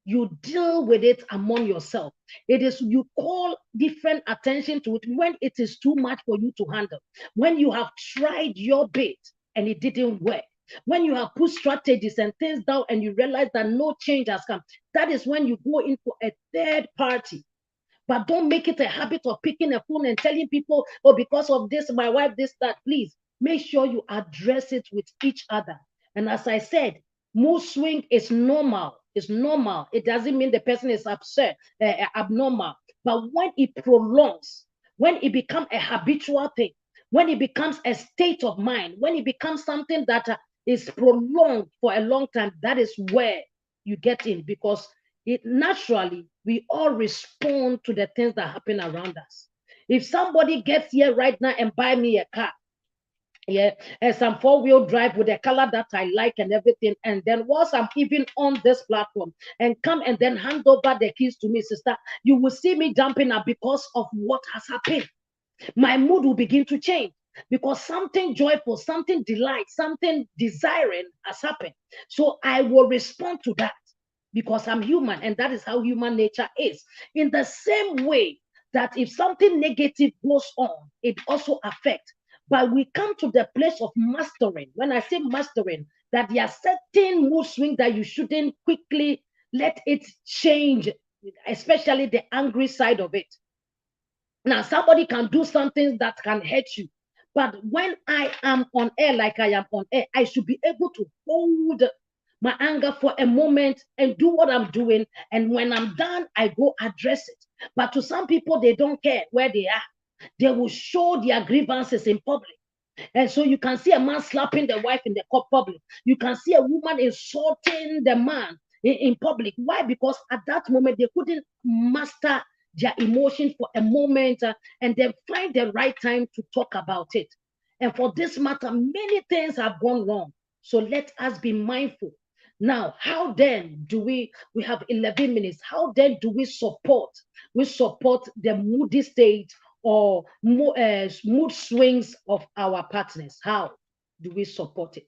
A: You deal with it among yourself. It is, you call different attention to it when it is too much for you to handle. When you have tried your bit and it didn't work. When you have put strategies and things down and you realize that no change has come, that is when you go into a third party. But don't make it a habit of picking a phone and telling people, oh, because of this, my wife, this, that. Please make sure you address it with each other. And as I said, mood swing is normal. It's normal. It doesn't mean the person is upset, abnormal. But when it prolongs, when it becomes a habitual thing, when it becomes a state of mind, when it becomes something that is prolonged for a long time, that is where you get in, because naturally, we all respond to the things that happen around us. If somebody gets here right now and buy me a car, yeah, and some 4-wheel drive with a color that I like and everything, and then once I'm even on this platform and come and then hand over the keys to me, sister, you will see me jumping up because of what has happened. My mood will begin to change because something joyful, something delight, something desiring has happened. So I will respond to that because I'm human, and that is how human nature is. In the same way that if something negative goes on, it also affects. But we come to the place of mastering. When I say mastering, that there are certain mood swings that you shouldn't quickly let it change, especially the angry side of it. Now, somebody can do something that can hurt you. But when I am on air, like I am on air, I should be able to hold my anger for a moment and do what I'm doing. And when I'm done, I go address it. But to some people, they don't care where they are. They will show their grievances in public. And so you can see a man slapping the wife in the public. You can see a woman insulting the man in public. Why? Because at that moment, they couldn't master their emotion for a moment and then find the right time to talk about it. And for this matter, many things have gone wrong. So let us be mindful. Now, how then do we have 11 minutes, how then do we support the moody state or mood swings of our partners? How do we support it?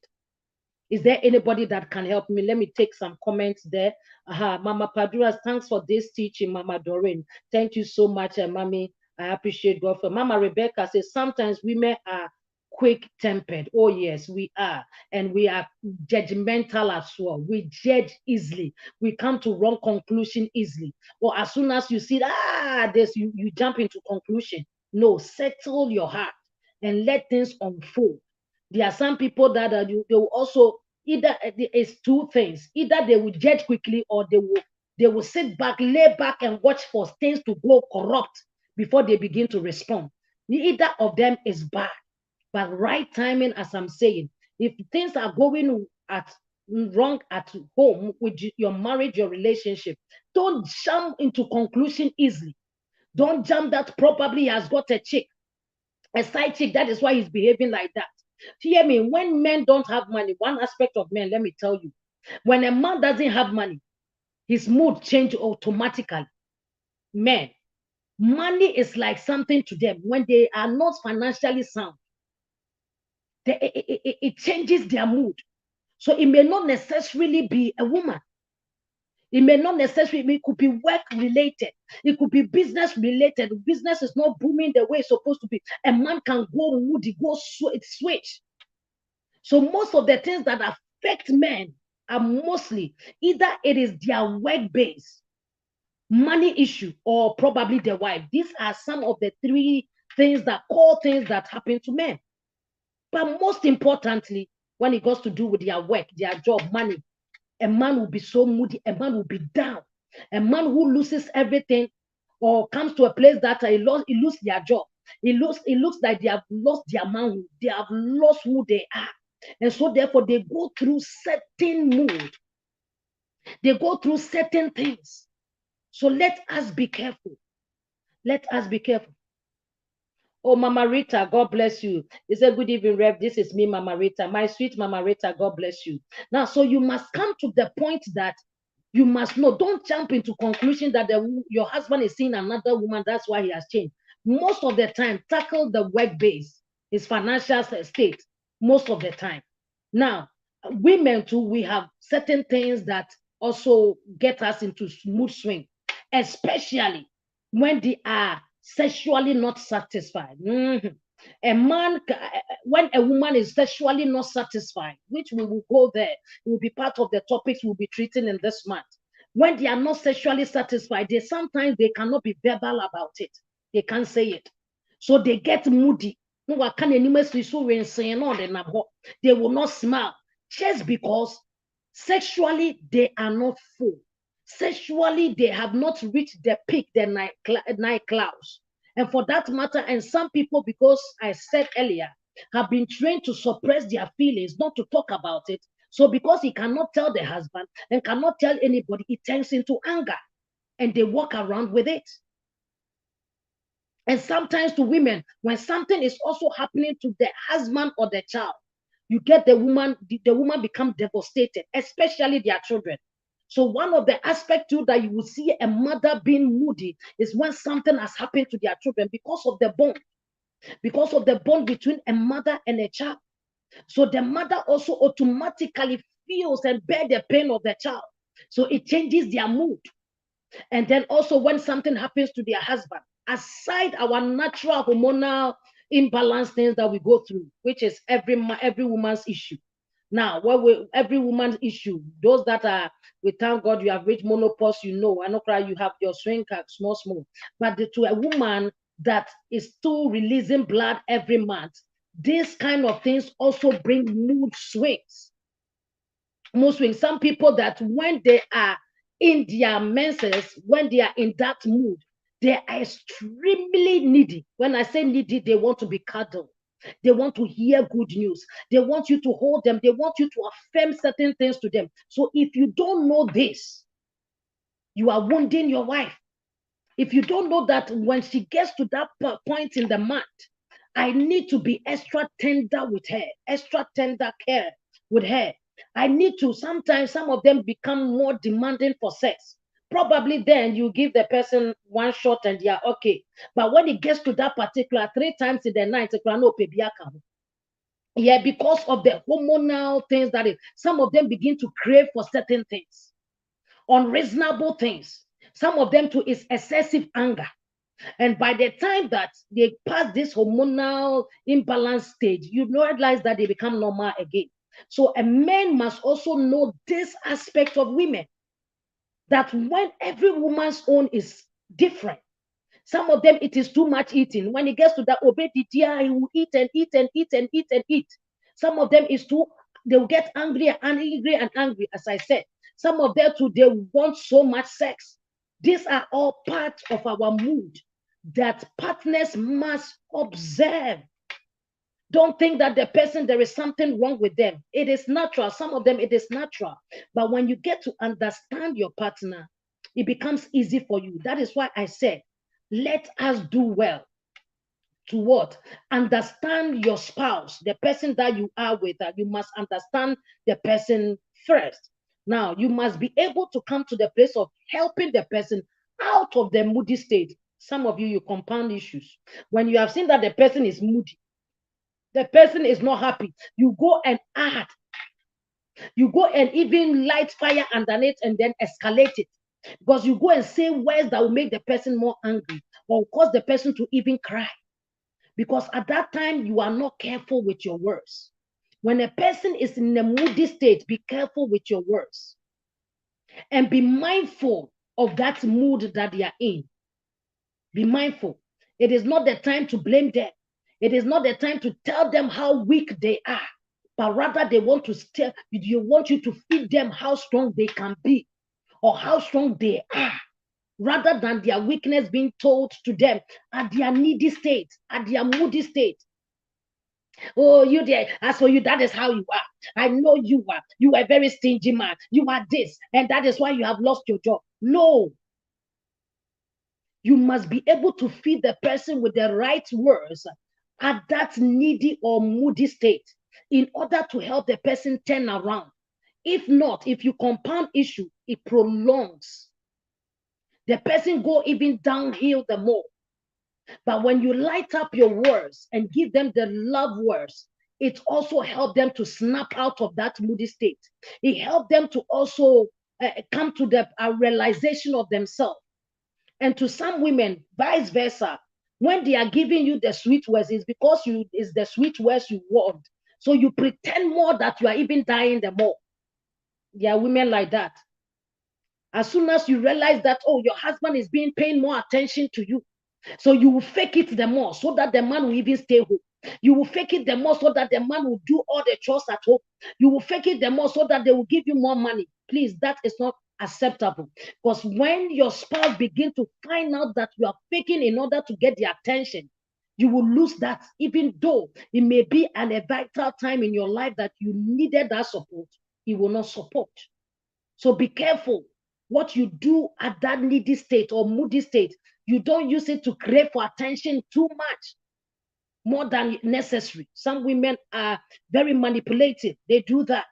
A: Is there anybody that can help me? Let me take some comments there. Mama Paduras, thanks for this teaching, Mama Doreen. Thank you so much, Mommy. I appreciate God for Mama Rebecca says sometimes women are quick-tempered. Oh yes, we are, and we are judgmental as well. We judge easily. We come to wrong conclusion easily. Or as soon as you see this, you jump into conclusion. No, settle your heart and let things unfold. There are some people that they will also either it's two things. Either they will judge quickly, or they will sit back, lay back, and watch for things to go corrupt before they begin to respond. Either of them is bad. But right timing, as I'm saying, if things are going wrong at home with your marriage, your relationship, don't jump into conclusion easily. Don't jump that probably he has got a chick, a side chick. That is why he's behaving like that. Hear me, when men don't have money, one aspect of men, let me tell you, when a man doesn't have money, his mood changes automatically. Men, money is like something to them. When they are not financially sound, it changes their mood. So it may not necessarily be a woman. It may not necessarily, it could be work related. It could be business related. Business is not booming the way it's supposed to be. A man can go moody, go switch. So most of the things that affect men are mostly either it is their work base, money issue, or probably the wife. These are some of the three things that happen to men. But most importantly, when it goes to do with their work, their job, money, a man will be so moody, a man will be down. A man who loses everything or comes to a place that he loses their job. It looks like they have lost their manhood. They have lost who they are. And so therefore they go through certain mood. They go through certain things. So let us be careful. Let us be careful. Oh, Mama Rita, God bless you. It's a good evening, Rev. This is me, Mama Rita. My sweet Mama Rita, God bless you. Now, so you must come to the point that you must know. Don't jump into conclusion that your husband is seeing another woman. That's why he has changed. Most of the time, tackle the work base, his financial state, most of the time. Now, women too, we have certain things that also get us into mood swing, especially when they are sexually not satisfied. A man, when a woman is sexually not satisfied, which we will go there, it will be part of the topics we'll be treating in this month. When they are not sexually satisfied, sometimes they cannot be verbal about it. They can't say it. So they get moody. They will not smile just because sexually they are not full. Sexually, they have not reached the peak, the night clouds. And for that matter, and some people, because I said earlier, have been trained to suppress their feelings, not to talk about it. So because he cannot tell the husband and cannot tell anybody, it turns into anger and they walk around with it. And sometimes to women, when something is also happening to the husband or the child, you get the woman become devastated, especially their children. So one of the aspects too that you will see a mother being moody is when something has happened to their children because of the bond between a mother and a child. So the mother also automatically feels and bear the pain of the child. So it changes their mood. And then also when something happens to their husband, aside our natural hormonal imbalance things that we go through, which is every woman's issue. Now, every woman's issue, those that are, we thank God you have reached menopause, you know, I know you have your swing small. But to a woman that is still releasing blood every month, these kind of things also bring mood swings. Mood swings. Some people that when they are in their menses, when they are in that mood, they are extremely needy. When I say needy, they want to be cuddled. They want to hear good news. They want you to hold them. They want you to affirm certain things to them. So if you don't know this, you are wounding your wife. If you don't know that when she gets to that point in the month, I need to be extra tender with her, extra tender care with her. I need to, sometimes some of them become more demanding for sex. Probably then you give the person one shot and they are okay. But when it gets to that particular 3 times in the night, yeah, because of the hormonal things some of them begin to crave for certain things, unreasonable things. Some of them too is excessive anger. And by the time that they pass this hormonal imbalance stage, you realize that they become normal again. So a man must also know this aspect of women, that when every woman's own is different. Some of them, it is too much eating. When it gets to that obeditia, he will eat and eat and eat and eat and eat. Some of them is too, they will get angry and angry and angry, as I said. Some of them too, they want so much sex. These are all part of our mood that partners must observe. Don't think that the person, there is something wrong with them. It is natural. Some of them, it is natural. But when you get to understand your partner, it becomes easy for you. That is why I said, let us do well to what? Understand your spouse, the person that you are with. You must understand the person first. Now, you must be able to come to the place of helping the person out of the moody state. Some of you compound issues. When you have seen that the person is moody, the person is not happy, you go and add. You go and even light fire underneath and then escalate it. Because you go and say words that will make the person more angry or cause the person to even cry. Because at that time, you are not careful with your words. When a person is in a moody state, be careful with your words. And be mindful of that mood that they are in. Be mindful. It is not the time to blame them. It is not the time to tell them how weak they are. But rather they want you to feed them how strong they can be or how strong they are, rather than their weakness being told to them at their needy state, at their moody state. Oh, you there, as for you, that is how you are. I know you are. You are a very stingy man. You are this, and that is why you have lost your job. No. You must be able to feed the person with the right words at that needy or moody state in order to help the person turn around. If not, if you compound issue, it prolongs. The person go even downhill the more. But when you light up your words and give them the love words, it also helps them to snap out of that moody state. It helps them to also come to the realization of themselves. And to some women, vice versa, when they are giving you the sweet words, it's because it's the sweet words you want. So you pretend more that you are even dying the more. There are women like that. As soon as you realize that, oh, your husband is paying more attention to you, so you will fake it the more so that the man will even stay home. You will fake it the more so that the man will do all the chores at home. You will fake it the more so that they will give you more money. Please, that is not acceptable. Because when your spouse begins to find out that you are faking in order to get their attention, you will lose that, even though it may be a vital time in your life that you needed that support. he will not support. So be careful what you do at that needy state or moody state. You don't use it to crave for attention too much, more than necessary. Some women are very manipulative. They do that.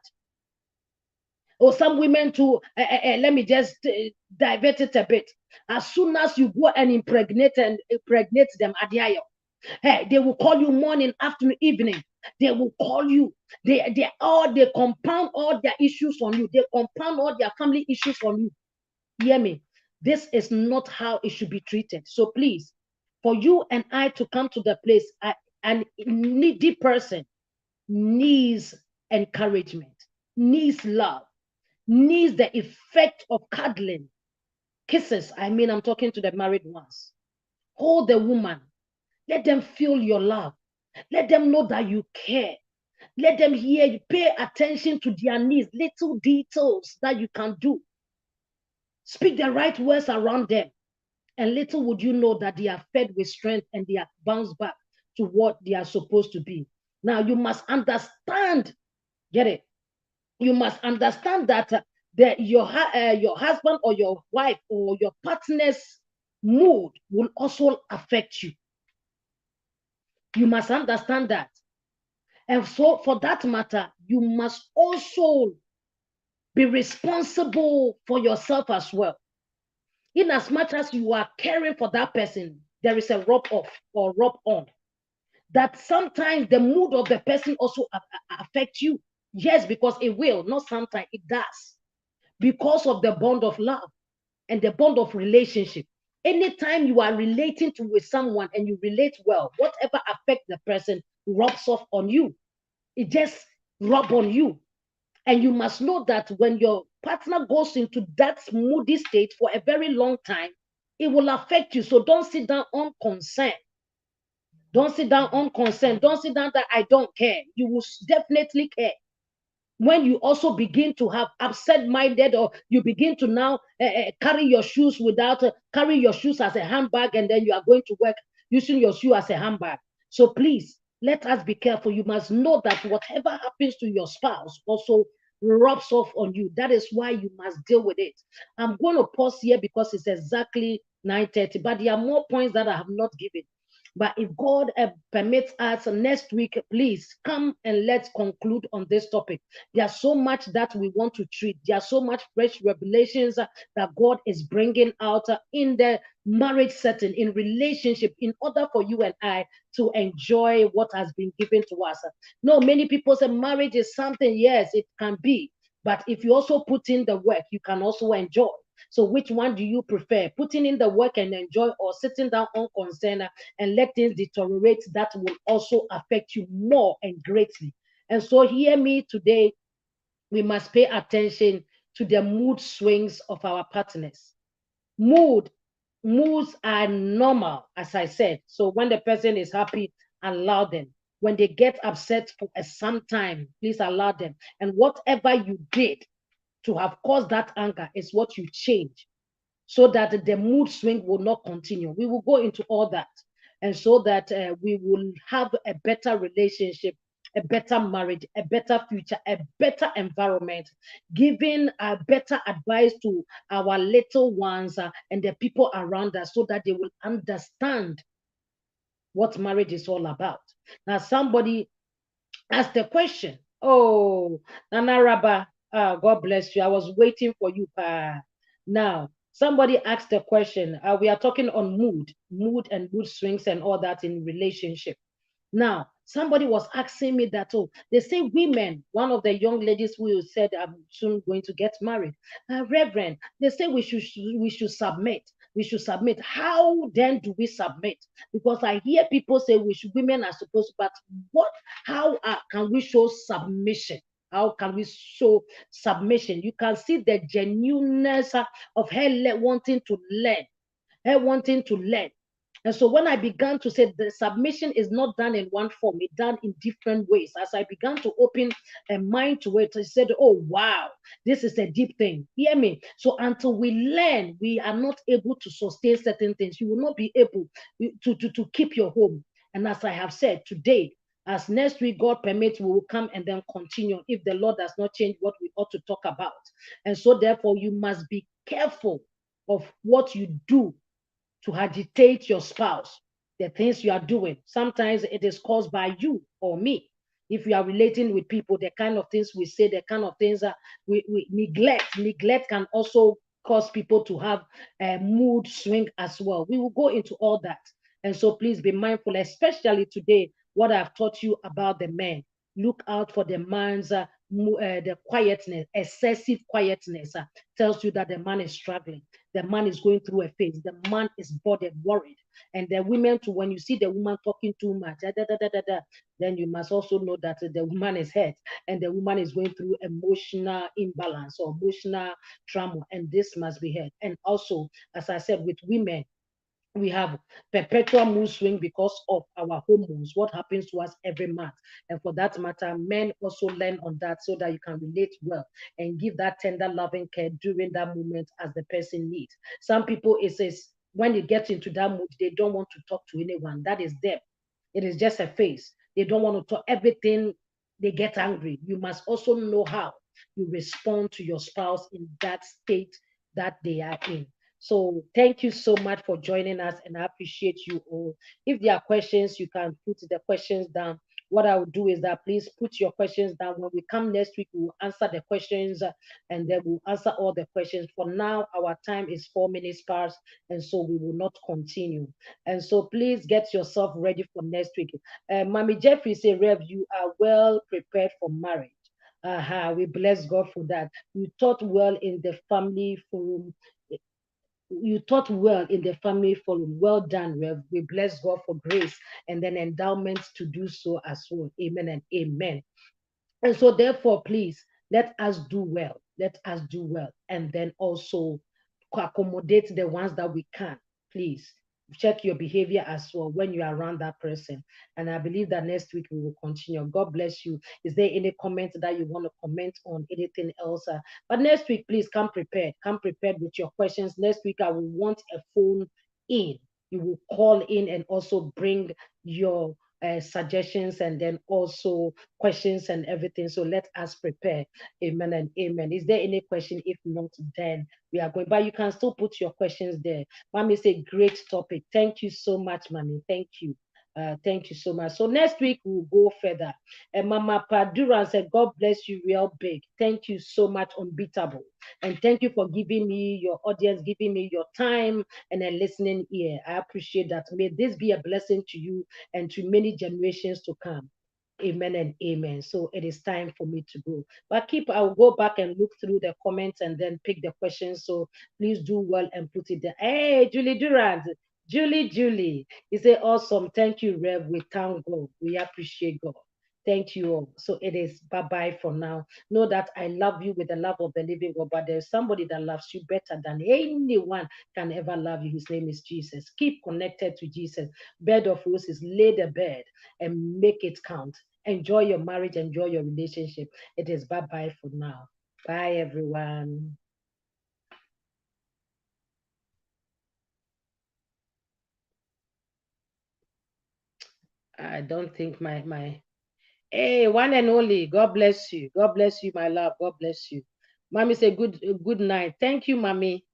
A: Or some women to, let me just divert it a bit. As soon as you go and impregnate them at the aisle, hey, they will call you morning, afternoon, evening. They will call you. They compound all their issues on you. They compound all their family issues on you. Hear me. This is not how it should be treated. So please, for you and I to come to the place, an needy person needs encouragement, needs love, needs the effect of cuddling, kisses. I mean, I'm talking to the married ones. Hold the woman. Let them feel your love. Let them know that you care. Let them hear you. Pay attention to their needs, little details that you can do. Speak the right words around them. And little would you know that they are fed with strength and they are bounced back to what they are supposed to be. Now, you must understand, get it? You must understand that your husband or your wife or your partner's mood will also affect you. You must understand that. And so for that matter, you must also be responsible for yourself as well. In as much as you are caring for that person, there is a rub off or rub on. That sometimes the mood of the person also affects you. Yes, because it will, not sometimes, it does. Because of the bond of love and the bond of relationship. Anytime you are relating with someone and you relate well, whatever affects the person rubs off on you. It just rubs on you. And you must know that when your partner goes into that moody state for a very long time, it will affect you. So don't sit down unconcerned. Don't sit down unconcerned. Don't sit down that I don't care. You will definitely care. When you also begin to have absent-minded, or you begin to now carry your shoes without, carry your shoes as a handbag, and then you are going to work using your shoe as a handbag. So please, let us be careful. You must know that whatever happens to your spouse also rubs off on you. That is why you must deal with it. I'm going to pause here because it's exactly 9:30, but there are more points that I have not given. But if God permits us next week, please come and let's conclude on this topic. There's so much that we want to treat. There's so much fresh revelations that God is bringing out in the marriage setting, in relationship, in order for you and I to enjoy what has been given to us. No, many people say marriage is something, yes, it can be. But if you also put in the work, you can also enjoy. So which one do you prefer? Putting in the work and enjoy, or sitting down unconcerned and let things deteriorate that will also affect you more and greatly? And so hear me today, we must pay attention to the mood swings of our partners. Moods are normal, as I said. So when the person is happy, allow them. When they get upset for some time, please allow them. And whatever you did to have caused that anger is what you change, so that the mood swing will not continue. We will go into all that, and so that we will have a better relationship, a better marriage, a better future, a better environment, giving better advice to our little ones and the people around us, so that they will understand what marriage is all about. Now, somebody asked the question, oh, Nana Rabba, God bless you. I was waiting for you. Now, somebody asked the question. We are talking on mood and mood swings and all that in relationship. Now, somebody was asking me that, oh, they say women, one of the young ladies who said, I'm soon going to get married. Reverend, they say we should submit. We should submit. How then do we submit? Because I hear people say women are supposed to, but how can we show submission? How can we show submission? You can see the genuineness of her wanting to learn. And so when I began to say the submission is not done in one form, it's done in different ways. As I began to open a mind to it, I said, oh, wow, this is a deep thing. Hear me? So until we learn, we are not able to sustain certain things. You will not be able to keep your home. And as I have said today, As next week, God permits, we will come and then continue if the Lord does not change what we ought to talk about. And so therefore, you must be careful of what you do to agitate your spouse, the things you are doing. Sometimes it is caused by you or me. If you are relating with people, the kind of things we say, the kind of things that we neglect. Neglect can also cause people to have a mood swing as well. We will go into all that. And so please be mindful, especially today, what I've taught you about the men. Look out for the man's the quietness, excessive quietness tells you that the man is struggling. The man is going through a phase. The man is bothered, worried. And the women too, when you see the woman talking too much, then you must also know that the woman is hurt and the woman is going through emotional imbalance or emotional trauma, and this must be heard. And also, as I said, with women, we have perpetual mood swing because of our hormones, what happens to us every month. And for that matter, men also learn on that so that you can relate well and give that tender loving care during that moment as the person needs. Some people, it says, when they get into that mood, they don't want to talk to anyone. That is them. It is just a phase. They don't want to talk everything. They get angry. You must also know how you respond to your spouse in that state that they are in. So thank you so much for joining us, and I appreciate you all. If there are questions, you can put the questions down. What I will do is that please put your questions down. When we come next week, we will answer the questions and then we'll answer all the questions. For now, our time is 4 minutes past, and so we will not continue. And so please get yourself ready for next week. Mommy Jeffrey say, Rev, you are well prepared for marriage. We bless God for that. You taught well in the family forum. You taught well in the family forum. Well done, Rev. We bless God for grace and then endowments to do so as well. Amen and amen. And so therefore, please, let us do well. Let us do well. And then also accommodate the ones that we can. Please check your behavior as well when you're around that person. And I believe that next week we will continue. God bless you. Is there any comment that you want to comment on, anything else? But next week, please come prepared. Come prepared with your questions. Next week, I will want a phone in. You will call in and also bring your suggestions and then also questions and everything. So let us prepare. Amen and amen. Is there any question? If not, then we are going. But you can still put your questions there. Mommy say great topic. Thank you so much, Mommy. Thank you. Thank you so much. So next week we'll go further. And Mama Padura said, God bless you real big. Thank you so much, Unbeatable. And thank you for giving me your audience, giving me your time and a listening ear. I appreciate that. May this be a blessing to you and to many generations to come. Amen and amen. So it is time for me to go. But I'll go back and look through the comments and then pick the questions. So please do well and put it there. Hey, Julie Durant. Julie. You say awesome. Thank you, Rev. We thank God. We appreciate God. Thank you all. So it is bye-bye for now. Know that I love you with the love of the living God, but there's somebody that loves you better than anyone can ever love you. His name is Jesus. Keep connected to Jesus. Bed of roses, lay the bed and make it count. Enjoy your marriage, enjoy your relationship. It is bye-bye for now. Bye, everyone. I don't think my hey, one and only. God bless you. God bless you, my love. God bless you. Mommy say good night. Thank you, Mommy.